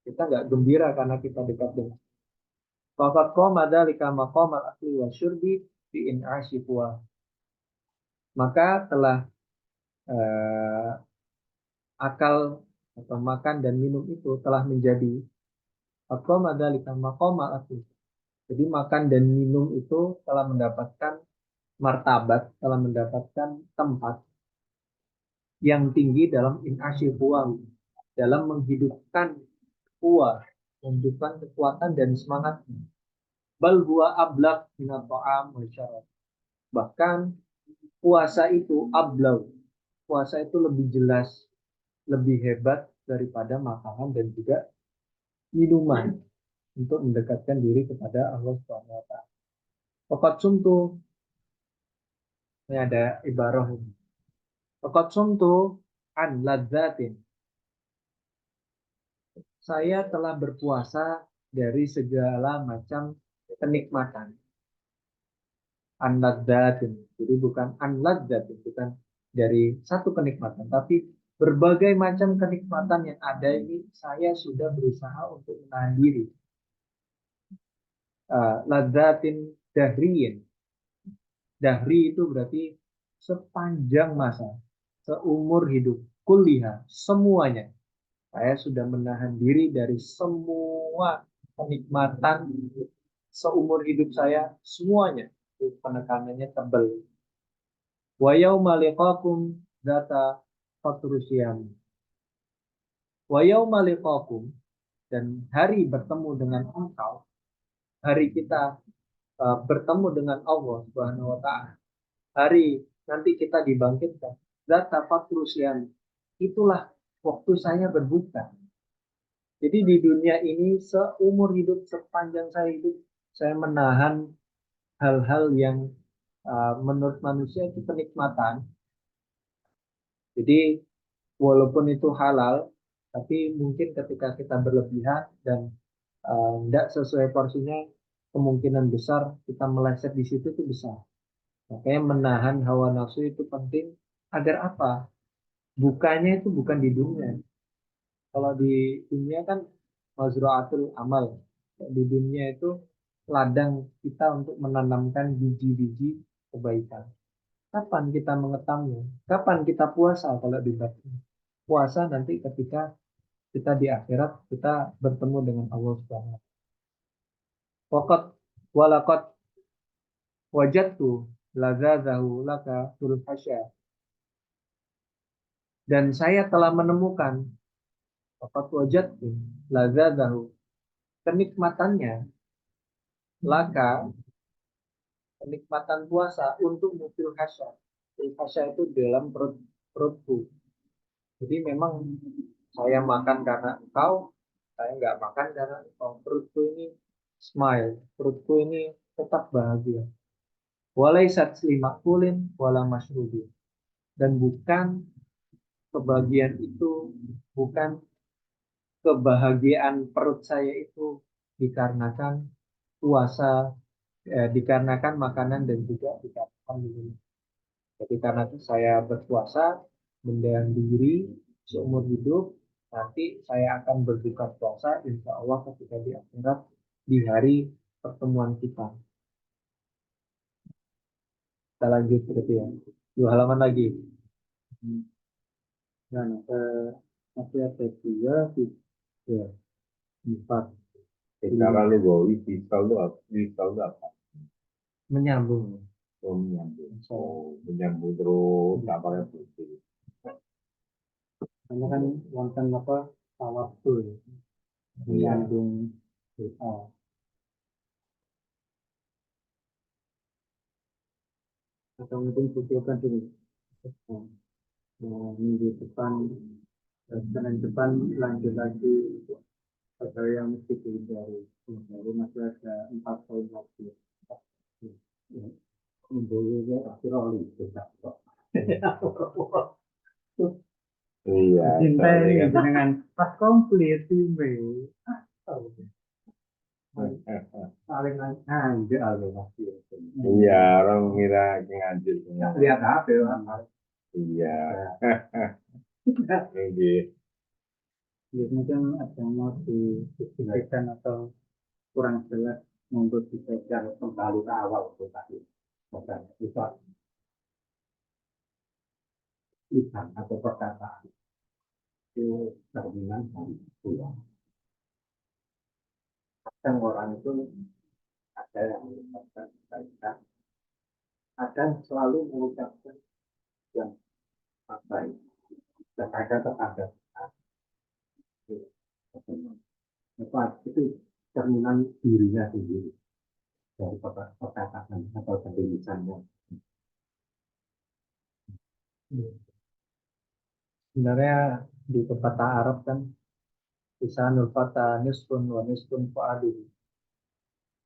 Kita nggak gembira karena kita dekat dengan Faqad qama dzalika maqamal akli wa syurbi fi in'ashi puah. Maka telah eh, akal atau makan dan minum itu telah menjadi qama dzalika maqamal akli. Jadi makan dan minum itu telah mendapatkan martabat, telah mendapatkan tempat yang tinggi dalam in'ashi puah, dalam menghidupkan puah, menghidupkan kekuatan dan semangatnya. Bal huwa ablaq minat ta'am wa syarab. Bahkan puasa itu ablau. Puasa itu lebih jelas, lebih hebat daripada makanan dan juga minuman untuk mendekatkan diri kepada Allah Subhanahu wa taala. Fakat sumtu, ini ada ibarah ini. Fakat sumtu an ladzatin. Saya telah berpuasa dari segala macam kenikmatan. An ladzatin. Jadi bukan an ladzatin, bukan dari satu kenikmatan, tapi berbagai macam kenikmatan yang ada ini saya sudah berusaha untuk menahan diri. Ladzatin dahriyin. Dahri itu berarti sepanjang masa, seumur hidup, kuliah, semuanya. Saya sudah menahan diri dari semua kenikmatan seumur hidup saya, semuanya. Penekanannya tebal. Wa yauma liqakum dzata fatrusyam. Wa yauma liqakum, dan hari bertemu dengan engkau, hari kita bertemu dengan Allah Subhanahu wa taala. Hari nanti kita dibangkitkan. Dzata fatrusyam. Itulah waktu saya berbuka. Jadi di dunia ini seumur hidup, sepanjang saya hidup, saya menahan hal-hal yang menurut manusia itu kenikmatan. Jadi walaupun itu halal, tapi mungkin ketika kita berlebihan dan tidak sesuai porsinya, kemungkinan besar kita meleset di situ itu besar. Makanya menahan hawa nafsu itu penting agar apa? Bukanya itu bukan di dunia. Kalau di dunia kan mazraatul amal. Di dunia itu ladang kita untuk menanamkan biji-biji kebaikan. Kapan kita mengetahuinya? Kapan kita puasa kalau di batin? Puasa nanti ketika kita di akhirat kita bertemu dengan Allah Subhanahu wa taala. Waqad walaqad wajadtu ladzadzahu laka fil hasya. Dan saya telah menemukan waqad wajadtu ladzadzahu, kenikmatannya, laka, kenikmatan puasa untuk mufil hasya. Fil hasya itu dalam perutku. Jadi memang saya makan karena engkau, saya nggak makan karena engkau. Perutku ini smile, perutku ini tetap bahagia. Walaisat limakulin wala masrubin. Dan bukan kebahagiaan itu, bukan kebahagiaan perut saya itu dikarenakan puasa, dikarenakan makanan dan juga dikarenakan minum. Jadi karena itu saya berpuasa, mendiam diri seumur hidup, nanti saya akan berbuka puasa, insya Allah ketika di akhirat, di hari pertemuan kita. Kita lanjut berarti ya. 2 halaman lagi. Dan masih ada 3, 3, 4. Secara lugawi fisal itu apa? Fisal itu apa? Menyambung. Oh, menyambung. Oh, menyambung terus nggak pakai putus. Karena kan wonten apa tawasul, menyambung doa. Atau mungkin kumpulkan dulu. Minggu depan, Senin depan lanjut lagi untuk ada yang mesti dihindari. Jadi masih ada 4 poin lagi. Ini akhirnya tidak kok. Iya. Cinta soalnya ini kan. dengan pas komplit ini. Paling anjir masih. Iya, orang mengira ngaji semua. Lihat apa ya? Iya. Oke. Biasanya kan ada yang mau disampaikan atau kurang jelas untuk dibaca kembali ke awal itu tadi. Bisa lisan atau perkataan itu cerminan dari pulang. Kadang orang itu ada yang mengucapkan kebaikan, ada yang selalu mengucapkan yang baik. Terkadang tetangga itu cerminan dirinya sendiri dari perkataan atau dari lisannya. Sebenarnya di pepatah Arab kan lisanul fata nisfun wa nisfun fuadu.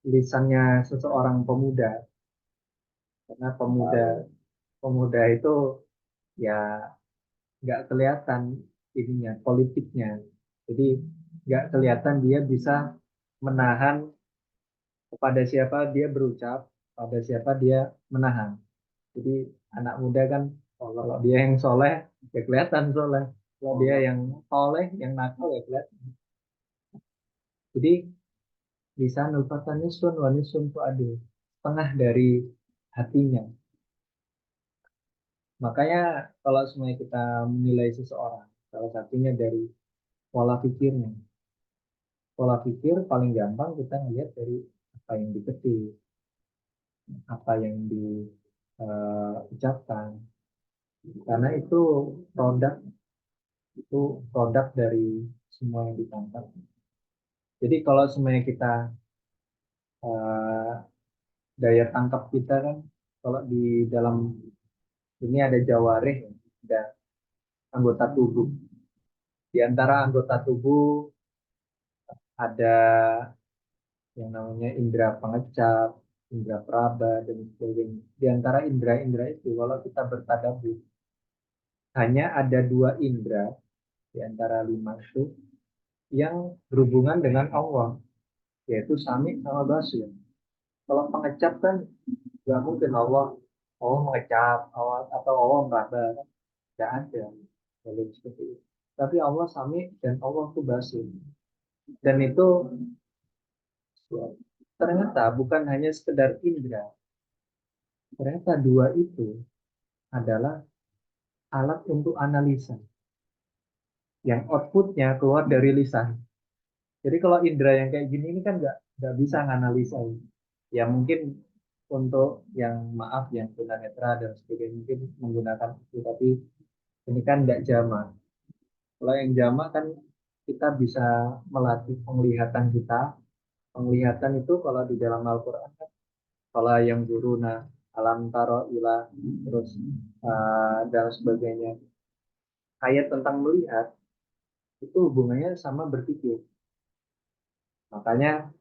Lisannya seseorang pemuda, karena pemuda itu ya nggak kelihatan ininya politiknya, jadi nggak kelihatan dia bisa menahan kepada siapa dia berucap, pada siapa dia menahan. Jadi anak muda kan kalau dia yang soleh ya kelihatan soleh, kalau dia yang soleh yang nakal ya kelihatan. Jadi lisanul fata nisfun wa nisfun fuadu, setengah dari hatinya. Makanya kalau semuanya kita menilai seseorang, salah satunya dari pola pikirnya. Pola pikir paling gampang kita melihat dari apa yang diketik, apa yang diucapkan. Karena itu produk dari semua yang ditangkap. Jadi kalau semuanya kita eh, daya tangkap kita kan, kalau di dalam ini ada jawareh, ada anggota tubuh. Di antara anggota tubuh ada yang namanya indera pengecap, indera peraba, dan sebagainya. Di antara indera-indera itu, kalau kita bertadabbur, hanya ada 2 indera di antara 5 itu yang berhubungan dengan Allah, yaitu sami sama basir. Kalau pengecap kan nggak mungkin Allah mengecap, Allah atau Allah meraba, tidak ada. Jadi seperti itu. Tapi Allah sami dan Allah itu basir. Dan itu ternyata bukan hanya sekedar indera, ternyata dua itu adalah alat untuk analisa yang outputnya keluar dari lisan. Jadi kalau indera yang kayak gini ini kan nggak bisa nganalisa. Ya mungkin untuk yang maaf yang tunanetra dan sebagainya mungkin menggunakan itu, tapi ini kan nggak jamak. Kalau yang jamak kan kita bisa melatih penglihatan kita. Penglihatan itu kalau di dalam Al-Quran kan, kalau yang guruna alam taro ilah terus dan sebagainya. Ayat tentang melihat itu hubungannya sama berpikir. Makanya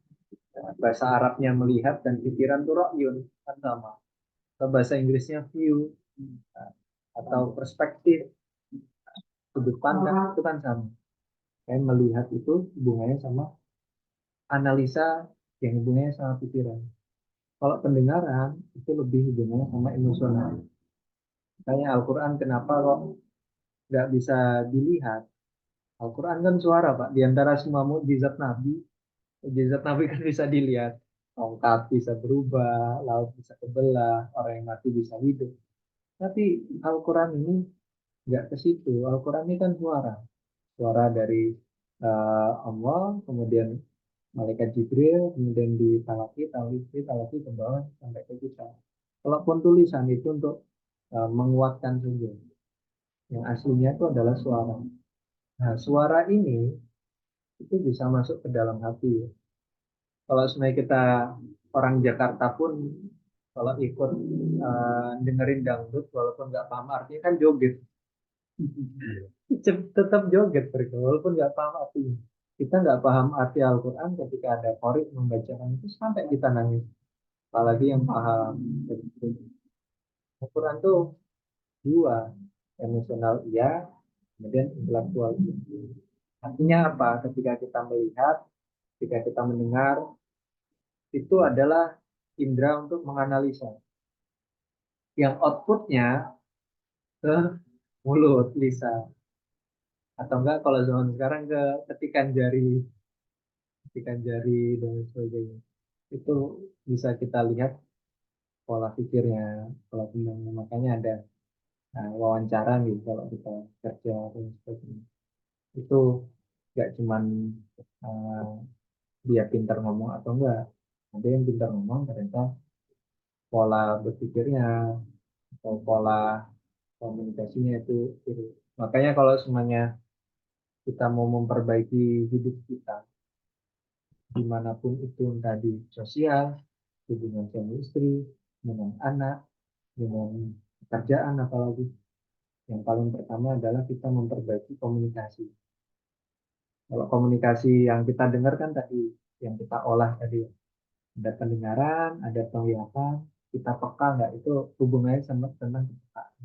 bahasa Arabnya melihat dan pikiran itu ro'yun kan sama. Atau bahasa Inggrisnya view atau perspektif, sudut pandang itu kan sama. Kayak melihat itu hubungannya sama analisa yang hubungannya sama pikiran. Kalau pendengaran itu lebih hubungannya sama emosional. Makanya Al-Quran kenapa kok nggak bisa dilihat? Al-Quran kan suara Pak. Di antara semua mukjizat Nabi kan bisa dilihat. Tongkat bisa berubah, laut bisa kebelah, orang yang mati bisa hidup. Tapi Al-Quran ini nggak ke situ. Al-Quran ini kan suara. Suara dari Allah, kemudian malaikat Jibril, kemudian ditalaki, talaki, talaki ke bawah sampai ke kita. Kalaupun tulisan itu untuk menguatkan saja. Yang aslinya itu adalah suara. Nah, suara ini itu bisa masuk ke dalam hati. Kalau sebenarnya kita orang Jakarta pun kalau ikut dengerin dangdut walaupun nggak paham artinya kan joget. Tetap joget mereka walaupun nggak paham artinya. Kita nggak paham arti Al-Quran ketika ada qorik membacakan itu sampai kita nangis. Apalagi yang paham. Al-Quran tuh dua, emosional iya, kemudian intelektual iya. Artinya apa? Ketika kita melihat, ketika kita mendengar, itu adalah indera untuk menganalisa. Yang outputnya ke mulut, lisan. Atau enggak kalau zaman sekarang ke ketikan jari dan sebagainya. Itu bisa kita lihat pola pikirnya, pola pandangnya. Makanya ada wawancara nih kalau kita kerja dan sebagainya. Itu nggak cuman uh, dia pintar ngomong atau enggak. Ada yang pintar ngomong ternyata pola berpikirnya atau pola komunikasinya itu kiri. Makanya kalau semuanya kita mau memperbaiki hidup kita dimanapun itu entah di sosial, hubungan suami istri, dengan anak, dengan pekerjaan apalagi. Yang paling pertama adalah kita memperbaiki komunikasi. Kalau komunikasi yang kita dengar kan tadi, yang kita olah tadi, ada pendengaran, ada penglihatan, kita peka nggak itu hubungannya sama tentang kepekaan.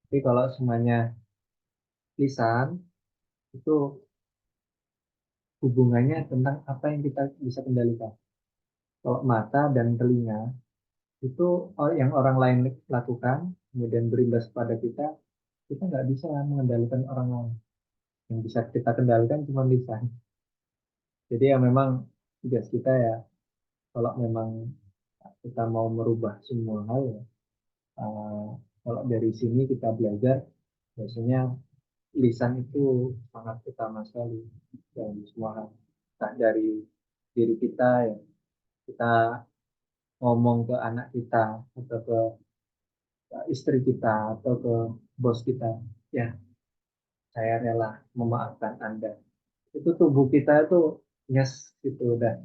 Tapi kalau semuanya lisan, itu hubungannya tentang apa yang kita bisa kendalikan. Kalau mata dan telinga, itu yang orang lain lakukan, kemudian berimbas pada kita nggak bisa mengendalikan orang lain. Yang bisa kita kendalikan cuma lisan. Jadi ya memang tugas kita ya, kalau memang kita mau merubah semua hal ya, uh, kalau dari sini kita belajar, biasanya lisan itu sangat utama sekali dan semua hal. Nah, dari diri kita ya, kita ngomong ke anak kita atau ke istri kita atau ke bos kita, ya saya rela memaafkan Anda. Itu tubuh kita itu yes itu udah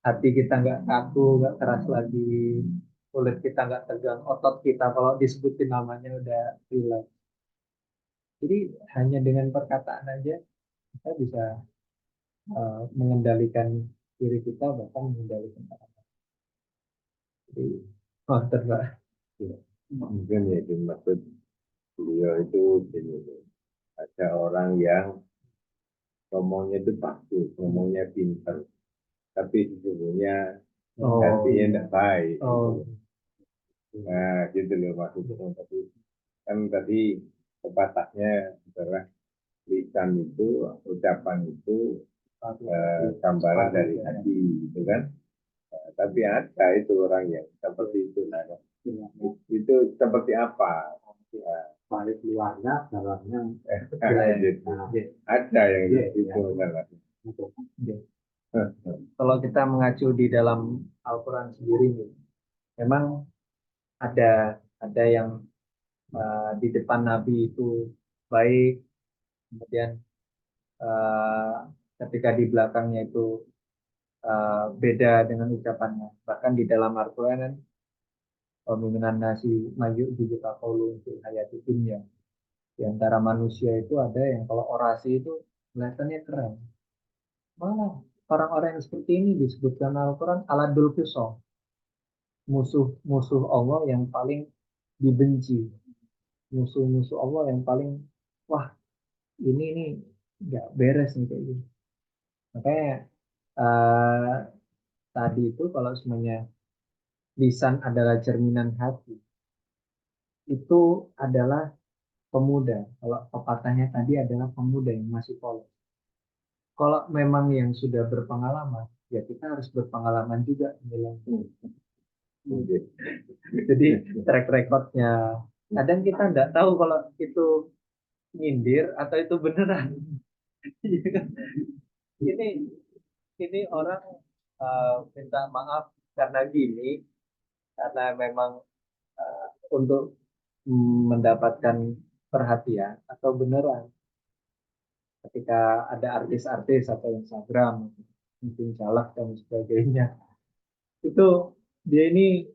hati kita nggak kaku, nggak keras lagi, kulit kita nggak tegang, otot kita kalau disebutin namanya udah relax. Jadi hanya dengan perkataan aja kita bisa mengendalikan diri kita bahkan mengendalikan orang lain. Jadi oh terbaik. Ya, mungkin ya dimaksud beliau itu gini, ada orang yang ngomongnya itu bagus, ngomongnya pintar, tapi sesungguhnya hatinya Oh, tidak baik. oh, Nah, gitu loh maksudnya. Tapi kan tadi pepatahnya adalah lisan itu, ucapan itu gambaran dari hati, gitu kan. Nah, tapi ada itu orang yang seperti itu. Nah, Itu seperti apa? Ya, Baik luarnya, dalamnya. gitu. Ada yang itu kan. Kalau kita mengacu di dalam Al-Quran sendiri, memang ada yang di depan Nabi itu baik, kemudian eh, ketika di belakangnya itu beda dengan ucapannya. Bahkan di dalam Al-Quran kan, minan nasi maju di kita kaulu untuk hayati dunia. Di antara manusia itu ada yang kalau orasi itu kelihatannya keren. Malah orang-orang yang seperti ini disebutkan Al-Quran aladul kisah, musuh-musuh Allah yang paling dibenci, musuh-musuh Allah yang paling, wah ini nggak beres nih kayak gini. Makanya eh, tadi itu kalau semuanya lisan adalah cerminan hati, itu adalah pemuda. Kalau pepatahnya tadi adalah pemuda yang masih polos. Kalau memang yang sudah berpengalaman, ya kita harus berpengalaman juga dalam. Jadi track recordnya, kadang kita nggak tahu kalau itu nyindir atau itu beneran. ini ini orang minta maaf karena gini, karena memang untuk mendapatkan perhatian atau beneran ketika ada artis-artis atau Instagram mungkin jalak dan sebagainya, itu dia ini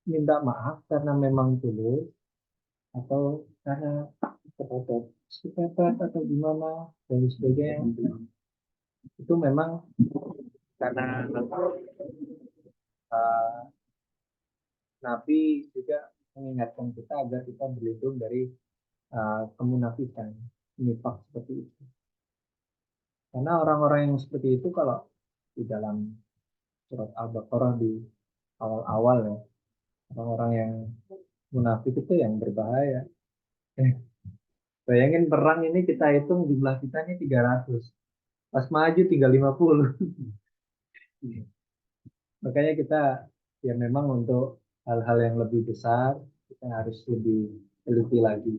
minta maaf karena memang tulus atau karena terhadap psikopat atau gimana dan sebagainya. Itu memang karena uh, Nabi juga mengingatkan kita agar kita berlindung dari kemunafikan, nifak seperti itu. Karena orang-orang yang seperti itu kalau di dalam surat Al-Baqarah di awal-awal ya, orang-orang yang munafik itu yang berbahaya. Bayangin perang ini kita hitung jumlah kita ini 300. Pas maju tinggal 50. Makanya kita ya memang untuk hal-hal yang lebih besar kita harus lebih teliti lagi.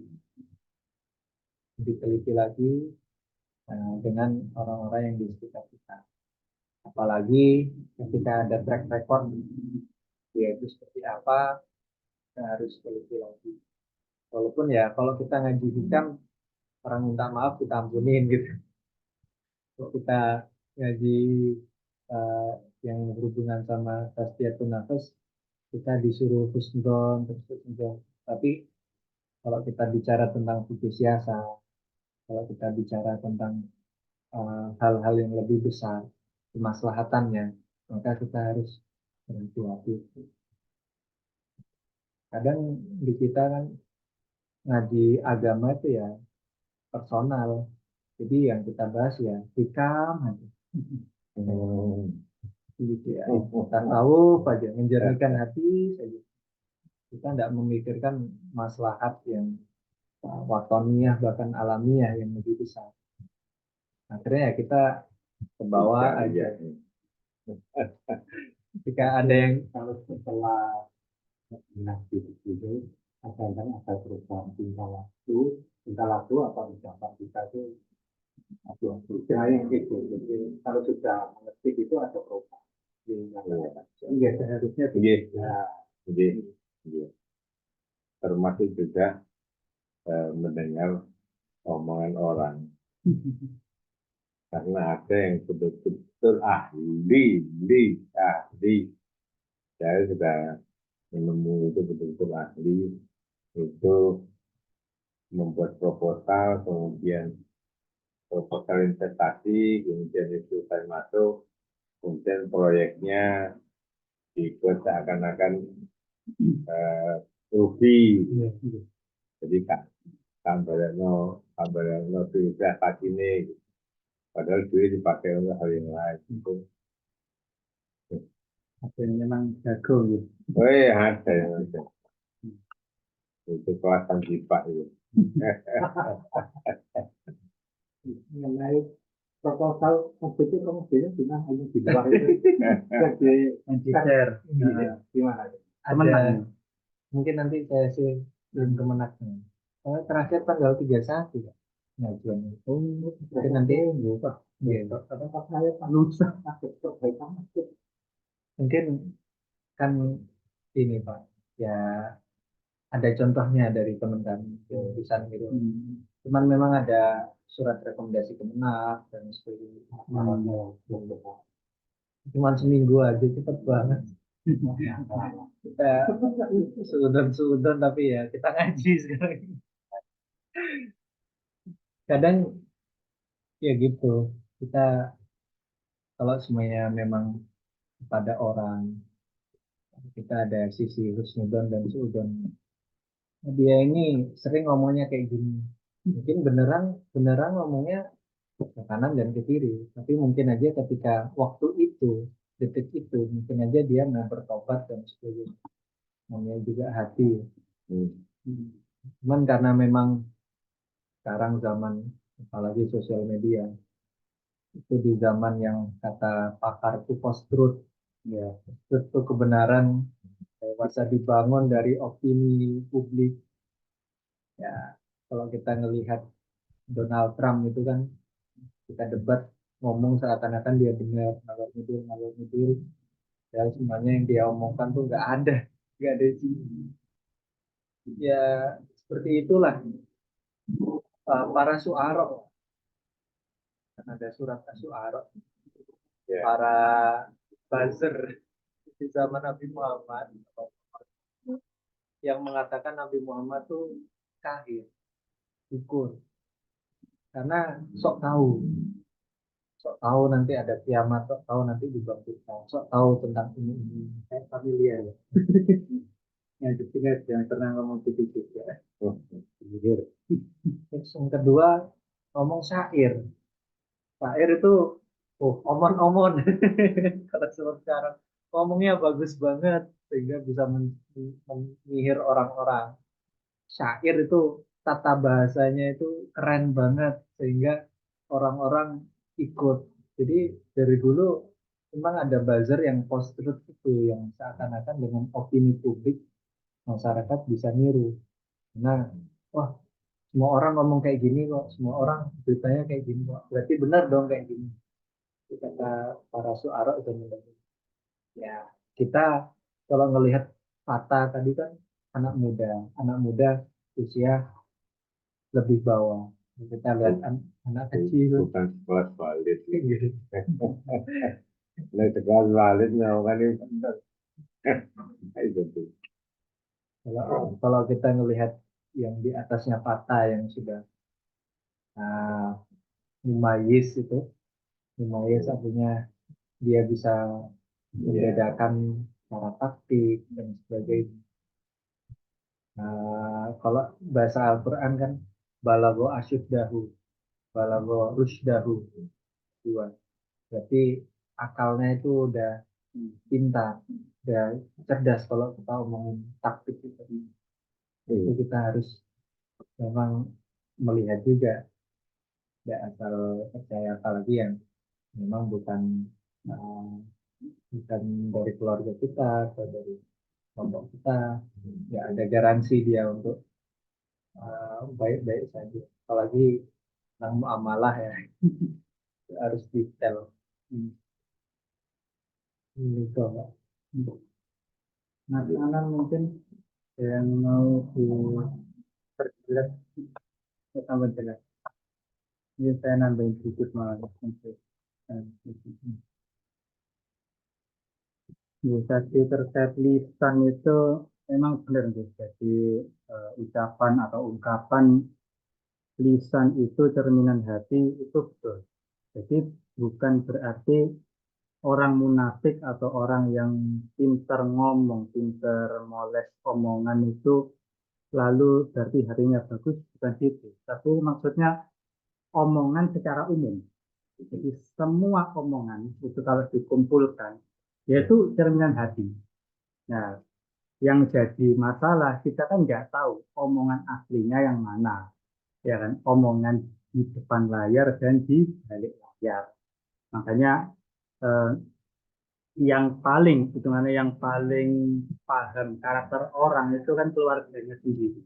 Lebih teliti lagi dengan orang-orang yang di sekitar kita. Apalagi ketika ada track record dia itu seperti apa, kita harus teliti lagi. Walaupun ya kalau kita ngaji hikam, orang minta maaf kita ampunin gitu. Kalau kita ngaji uh, yang berhubungan sama tasbihun nafas, kita disuruh husnudon, terus husnudon. Tapi kalau kita bicara tentang fikih siasat, kalau kita bicara tentang hal-hal yang lebih besar, kemaslahatannya, maka kita harus berhati-hati. Kadang di kita kan ngaji agama itu ya personal. Jadi yang kita bahas ya hikam aja. Gitu ya. Tasawuf aja, menjernihkan hati saja. Kita tidak memikirkan maslahat yang watoniyah bahkan alamiah yang lebih besar. Akhirnya ya kita ke bawah aja. Jika ada yang Kalau setelah nasib itu kadang ada perubahan tingkah laku apa ucapan kita itu yang gitu. Jadi kalau sudah mengerti itu ada perubahan. Iya, seharusnya Termasuk juga mendengar omongan orang. Karena ada yang betul-betul ahli. Saya sudah menemui itu betul-betul ahli. Itu membuat proposal, kemudian proposal investasi, kemudian itu saya masuk, kemudian proyeknya dibuat seakan-akan rugi. Jadi Kambarano sudah pagi ini, padahal duit dipakai untuk hal yang lain. ada yang memang jago gitu. Ada yang ada. Itu kawasan Jipak itu. Mengenai proposal itu kamu bilang gimana di luar itu di share gimana? ada Mungkin nanti saya sih belum kemenangnya. Soalnya terakhir tanggal 31 ya. Ngajuan. Oh, mungkin nanti lupa. Gitu. Karena pas saya lusa masuk ke baik amat. Mungkin kan ini Pak, ya ada contohnya dari teman kami yang tulisan gitu. Cuman memang ada surat rekomendasi Kemenak dan sebagainya. Cuman seminggu aja cepet banget. Kita suudon tapi ya kita ngaji sekarang. Kadang ya gitu. Kita kalau semuanya memang pada orang, kita ada sisi husnudon dan suudon. Dia ini sering ngomongnya kayak gini. Mungkin beneran beneran ngomongnya ke kanan dan ke kiri. Tapi mungkin aja ketika waktu itu, detik itu, mungkin aja dia mau bertobat dan sebagainya. Namanya juga hati. Cuman karena memang sekarang zaman, apalagi sosial media, itu di zaman yang kata pakar itu post-truth. Ya, post-truth itu kebenaran masa dibangun dari opini publik. Ya, kalau kita ngelihat Donald Trump itu kan, kita debat ngomong seakan-akan dia benar, ngalor ngidul, dan semuanya yang dia omongkan tuh nggak ada sih. Ya seperti itulah para suara, kan ada surat suara, Ya. para buzzer di zaman Nabi Muhammad yang mengatakan Nabi Muhammad tuh kafir, syukur, karena sok tahu nanti ada kiamat, sok tahu nanti dibangkitkan, sok tahu tentang ini kayak familiar ya. Yang ketiga jangan pernah ngomong gitu juga. Oh, Terus yang kedua ngomong syair. Syair itu omon-omon. Kalau sekarang ngomongnya bagus banget sehingga bisa menyihir orang-orang. Syair itu tata bahasanya itu keren banget sehingga orang-orang ikut. Jadi dari dulu memang ada buzzer yang post-truth itu yang seakan-akan dengan opini publik masyarakat bisa niru. Nah, wah semua orang ngomong kayak gini kok, semua orang beritanya kayak gini kok. Berarti benar dong kayak gini. Itu kata para suara itu benar. Ya, kita kalau ngelihat Fata tadi kan anak muda usia lebih bawah. Kita lihat anak kecil. bukan sekelas valid. Gitu. Nah, sekelas valid nah kan itu. Itu tuh. Kalau kita ngelihat yang di atasnya Fata yang sudah uh, Mumayyiz itu, Mumayyiz artinya dia bisa membedakan cara taktik dan sebagainya. Kalau bahasa Al-Quran kan balago asyuddahu, balago rusdahu, dua. Berarti akalnya itu udah pintar, udah cerdas kalau kita omongin taktik itu. Itu kita harus memang melihat juga, tidak asal percaya apalagi yang memang uh, bukan dari keluarga kita atau dari kelompok kita, ya ada garansi dia untuk baik-baik saja. Apalagi tentang muamalah ya, harus detail. Ini kok. Nah, kanan mungkin yang mau diperjelas, tambah jelas. Ini saya nambahin sedikit malah untuk tadi terkait lisan itu memang benar nih. Jadi ucapan atau ungkapan lisan itu cerminan hati itu betul. Jadi bukan berarti orang munafik atau orang yang pintar ngomong, pintar moles omongan itu lalu berarti hatinya bagus, bukan itu. Tapi maksudnya omongan secara umum. Jadi semua omongan itu kalau dikumpulkan, yaitu cerminan hati. Nah, yang jadi masalah kita kan nggak tahu omongan aslinya yang mana, ya kan? Omongan di depan layar dan di balik layar. Makanya eh, hitungannya yang paling paham karakter orang itu kan keluarganya sendiri.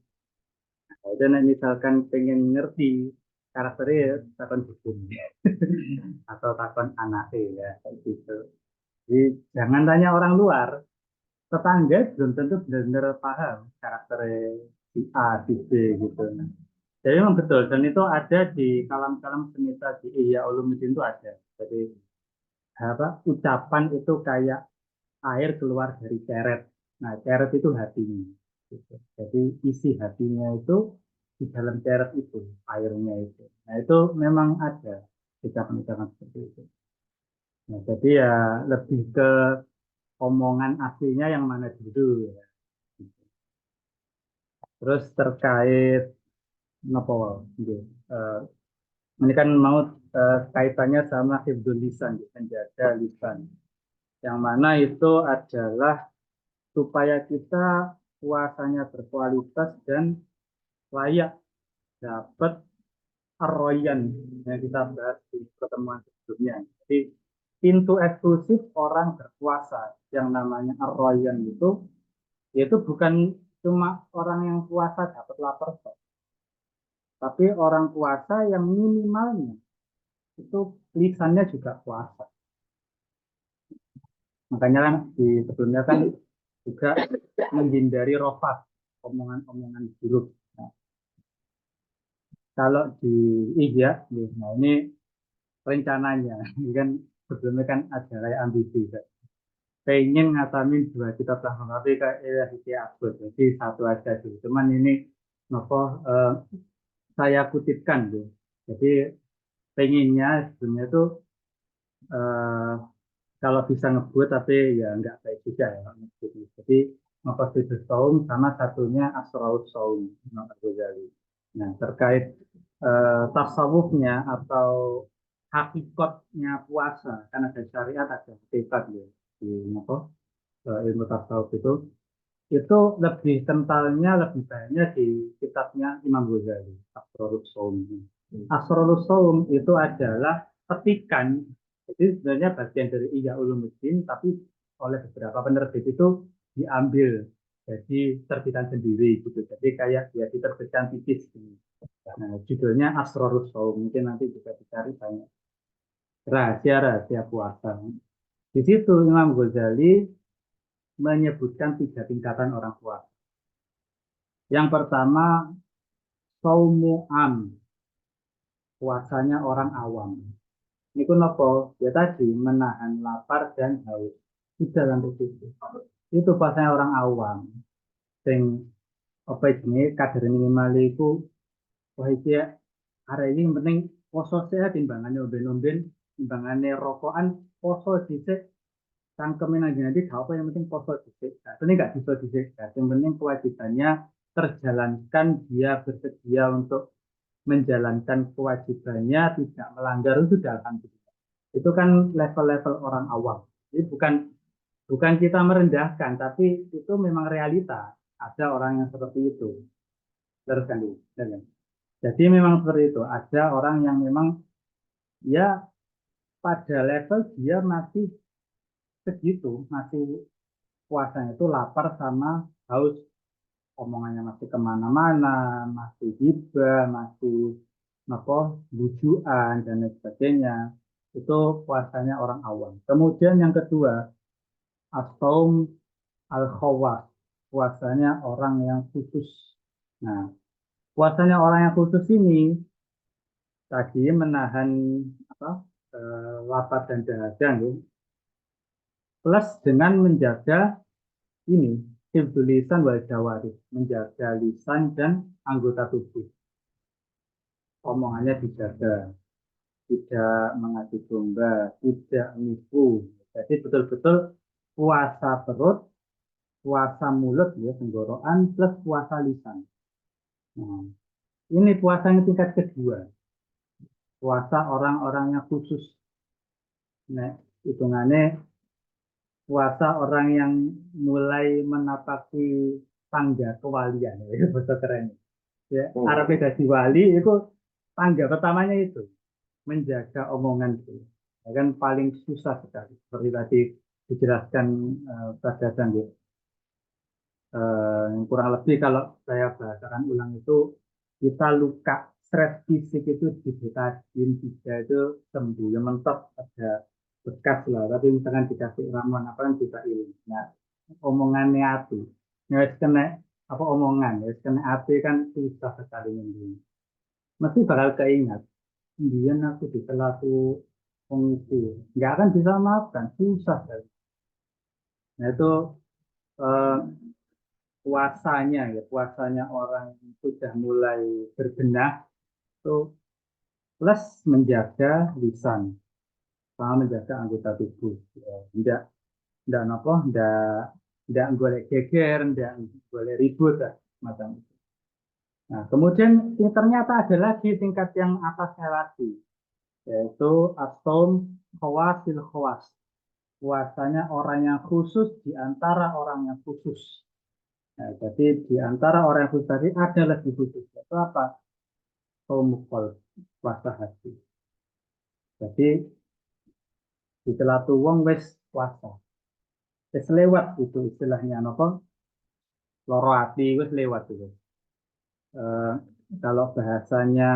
Dan misalkan pengen ngerti karakternya takon hukum atau takon anak ya kayak gitu. Jadi jangan tanya orang luar, tetangga belum tentu benar-benar paham karakter si A, si B gitu. Jadi memang betul dan itu ada di kalam-kalam semisal di Ihya Ulumuddin itu ada. Jadi ucapan itu kayak air keluar dari ceret. Nah, ceret itu hatinya. Gitu. Jadi isi hatinya itu di dalam ceret itu, airnya itu. Nah, itu memang ada ucapan-ucapan seperti itu. Nah, jadi ya lebih ke omongan aslinya yang mana dulu ya. Terus terkait nopo, gitu. Ini kan mau kaitannya sama hifdzul lisan, menjaga lisan. Yang mana itu adalah supaya kita puasanya berkualitas dan layak dapat arroyan yang kita bahas di pertemuan sebelumnya. Jadi pintu eksklusif orang berpuasa yang namanya arroyan itu yaitu bukan cuma orang yang puasa dapat lapar, tapi orang puasa yang minimalnya itu lisannya juga puasa. Makanya kan di sebelumnya kan juga menghindari rofat, omongan-omongan buruk. Nah, kalau di Ihya, nah ini rencananya, ini kan sebelumnya kan ada kayak ambisi, kan. Pengen ngatamin 2 kitab Tahmid kayak Ihya Akbar, jadi satu aja dulu. Cuman ini nopo saya kutipkan, gitu. Jadi pengennya sebenarnya itu eh, kalau bisa ngebuat tapi ya nggak baik juga ya ngebut. Jadi Maqasidus Shaum sama satunya Asraus Shaum Imam Al-Ghazali. Nah terkait tasawufnya atau hakikatnya puasa karena ada syariat ada hakikat ya di apa ilmu tasawuf itu lebih kentalnya lebih banyak di kitabnya Imam Ghazali Asrarus Shaum. Asrarus Shaum itu adalah petikan. Jadi sebenarnya bagian dari Ihya Ulumuddin tapi oleh beberapa penerbit itu diambil jadi terbitan sendiri gitu. Jadi kayak dia diterbitkan tipis gitu. Nah, judulnya Asrarus Shaum. Mungkin nanti bisa dicari banyak rahasia-rahasia puasa. Di situ Imam Ghazali menyebutkan 3 tingkatan orang puasa. Yang pertama, saumu am, puasanya orang awam. Ini pun apa? Ya tadi menahan lapar dan haus. Sudah sampai situ. Itu puasanya orang awam. Sing apa ini kadar minimal itu wah iki hari ini penting poso sehat timbangannya omben-omben, timbangannya rokokan poso dhisik cangkemin aja nanti apa yang penting poso dhisik. Nah, ini nggak bisa dhisik. Nah, yang penting kewajibannya terjalankan dia bersedia untuk menjalankan kewajibannya tidak melanggar itu sudah alhamdulillah. Itu kan level-level orang awam. Jadi bukan kita merendahkan, tapi itu memang realita. Ada orang yang seperti itu. Terus kan, jadi memang seperti itu. Ada orang yang memang ya pada level dia masih segitu, masih puasanya itu lapar sama haus, omongannya masih kemana-mana, masih hibah, masih apa bujuan dan lain sebagainya. Itu puasanya orang awam. Kemudian yang kedua, as-saum al-khawas, puasanya orang yang khusus. Nah, puasanya orang yang khusus ini tadi menahan apa lapar dan dahaga, plus dengan menjaga ini hifdzul lisan wal jawari, menjaga lisan dan anggota tubuh. Omongannya dijaga, tidak mengadu domba, tidak nipu. Jadi betul-betul puasa perut, puasa mulut ya tenggorokan plus puasa lisan. Nah, ini puasanya tingkat kedua. Puasa orang-orang yang khusus. Nah, hitungannya puasa orang yang mulai menapaki tangga kewalian, ya, bahasa keren. Ya, Arabnya jadi wali itu tangga pertamanya itu menjaga omongan itu. Ya kan paling susah sekali. Seperti tadi dijelaskan pada Sandi. Kurang lebih kalau saya bahasakan ulang itu, kita luka stres fisik itu dibetadin bisa itu sembuh, ya mentok ada bekas lah, tapi misalkan dikasih ramuan apa kan bisa hilang. Nah, omongannya hati, ya wis kena apa omongan, ya wis kena hati kan susah sekali nyembuh. Mesti bakal keingat, kemudian aku ditelatu pengisi, nggak akan bisa maafkan, susah kan. Nah itu eh, puasanya orang yang sudah mulai berbenah itu plus menjaga lisan sama menjaga anggota tubuh. Ya, tidak apa, tidak boleh geger, tidak boleh ribut lah, macam itu. Nah, kemudian ternyata ada lagi tingkat yang atasnya lagi, yaitu asom khawasil khawas. Puasanya orang yang khusus di antara orang yang khusus. Nah, jadi di antara orang yang khusus tadi ada lebih khusus. Itu apa? Kaumukol, puasa hati. Jadi di celatu wong wis puasa. Wis lewat itu istilahnya apa? Loro hati wis lewat itu. Eh, kalau bahasanya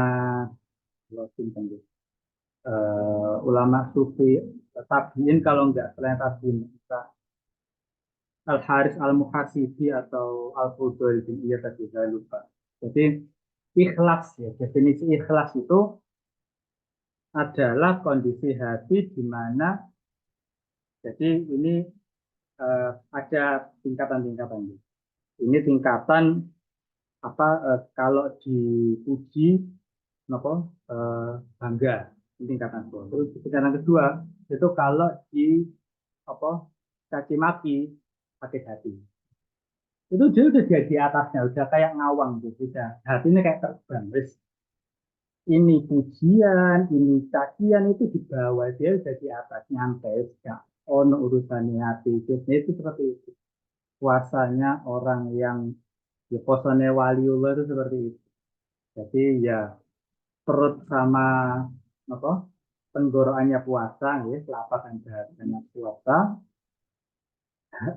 ulama sufi tabiin kalau enggak selain tabiin Al Haris Al Muhasibi atau Al Fudail bin Iya tadi saya lupa. Jadi ikhlas ya, definisi ikhlas itu adalah kondisi hati di mana jadi ini ada tingkatan-tingkatan. Ini tingkatan apa kalau dipuji apa bangga, ini tingkatan kedua. Terus tingkatan kedua itu kalau di apa caci maki sakit hati. Itu dia udah di atasnya, udah kayak ngawang gitu, udah hatinya kayak terbang. Terus ini pujian, ini cacian itu di bawah, dia udah di atas nyantai, gak ono urusannya hati itu seperti itu. Puasanya orang yang ya posone waliullah itu seperti itu. Jadi ya perut sama apa tenggorokannya puasa, ya, telapak dan dahanya puasa,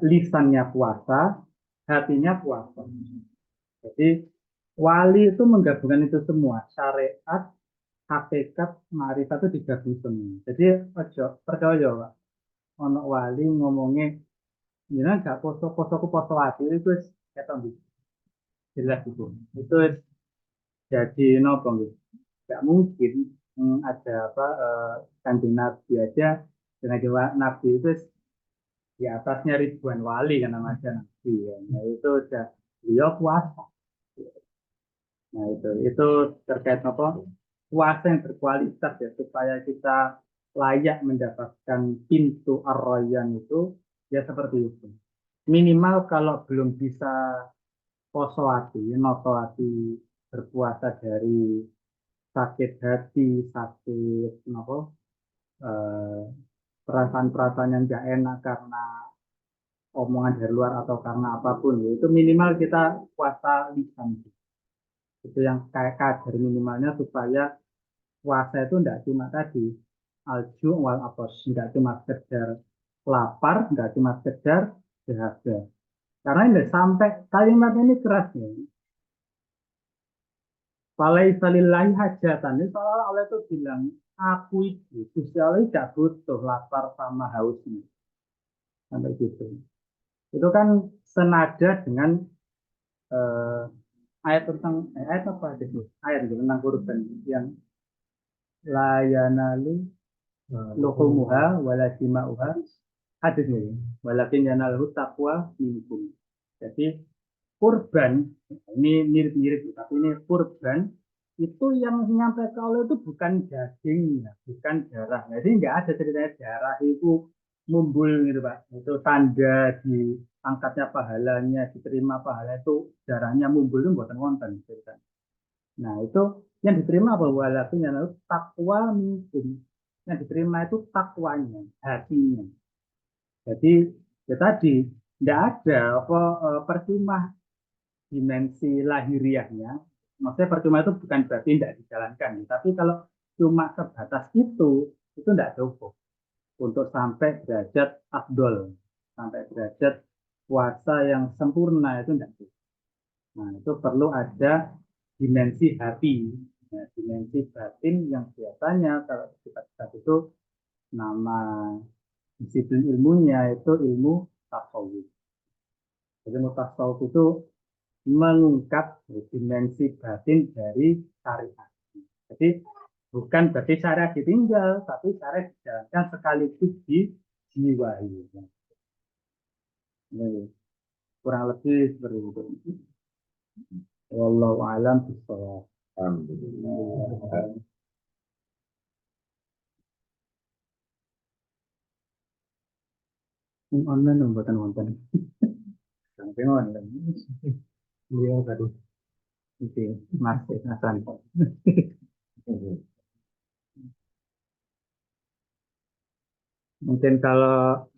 lisannya puasa, hatinya puasa. Jadi wali itu menggabungkan itu semua, syariat, hakikat, ma'rifat itu digabung semua. Jadi ojo percaya Pak, ono wali ngomongnya jangan gak poso-poso ku poso hati itu ketok jelas itu. Itu jadi nopo gitu. Gak mungkin ada apa kanjeng Nabi aja dengan dewa Nabi itu di atasnya ribuan wali kan namanya Nabi ya. Nah, itu udah beliau puasa. Nah itu terkait apa puasa yang berkualitas ya supaya kita layak mendapatkan pintu ar-rayyan itu ya seperti itu. Minimal kalau belum bisa poso hati, noto hati berpuasa dari sakit hati, sakit apa perasaan-perasaan yang gak enak karena omongan dari luar atau karena apapun ya, itu minimal kita puasa lisan itu yang kayak kadar minimalnya supaya puasa itu tidak cuma tadi alju wal apos, tidak cuma sekedar lapar, tidak cuma sekedar dahaga. Karena ini sampai kalimat ini kerasnya. Falaisa lillahi hajatan. Ini seolah Allah itu bilang, aku itu, Gusti Allah tidak butuh lapar sama hausnya. Sampai gitu. Itu kan senada dengan eh, ayat tentang ayat apa itu? Ayat tentang kurban yang layanalu luhumuha wala dima'uha hadis ini. Walakin yanalu taqwa minkum. Jadi kurban ini mirip-mirip tapi ini kurban itu yang nyampe ke Allah itu bukan dagingnya, bukan darah. Jadi nggak ada ceritanya darah itu mumbul gitu Pak. Itu tanda diangkatnya pahalanya, diterima pahala itu darahnya mumbul itu buatan wonten ceritanya. Nah itu yang diterima apa walakin yang takwa minkum. Yang diterima itu takwanya, hatinya. Jadi ya tadi tidak ada apa percuma dimensi lahiriahnya. Maksudnya percuma itu bukan berarti tidak dijalankan, tapi kalau cuma sebatas itu tidak cukup. untuk sampai derajat afdol, sampai derajat puasa yang sempurna itu tidak bisa. Nah, itu perlu ada dimensi hati, ya, dimensi batin yang biasanya kalau kita itu nama disiplin ilmunya itu ilmu tasawuf. Jadi ilmu tasawuf itu mengungkap dimensi batin dari syariat. Jadi bukan berarti syariat ditinggal, tapi syariat dijalankan sekaligus dijiwai. Ini kurang lebih seperti itu. Wallahu a'lam bishawab. Alhamdulillah. Online buatan wonten. Sampai online. Beliau tadi. Itu Mas Hasan. Mungkin kalau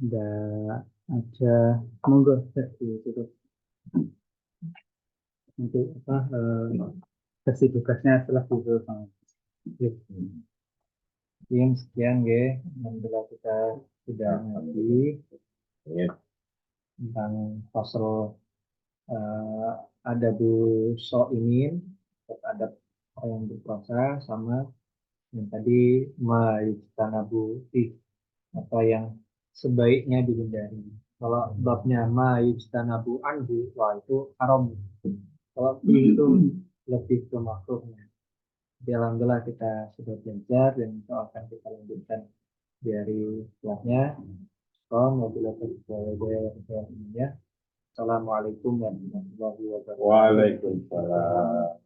enggak ada monggo ditutup. Nanti apa sesi tugasnya setelah itu sama. Sekian ya. Alhamdulillah kita sudah mengerti Ya. tentang fasal adabu so'imin, adab orang yang berpuasa, sama yang tadi ma'yujtanabu apa yang sebaiknya dihindari. Kalau babnya ma'yujtanabu anhu, wah itu haram. Kalau itu lebih ke makruhnya. Jadi alhamdulillah kita sudah belajar dan itu akan kita lanjutkan dari setelahnya. Assalamualaikum warahmatullahi wabarakatuh. Waalaikumsalam.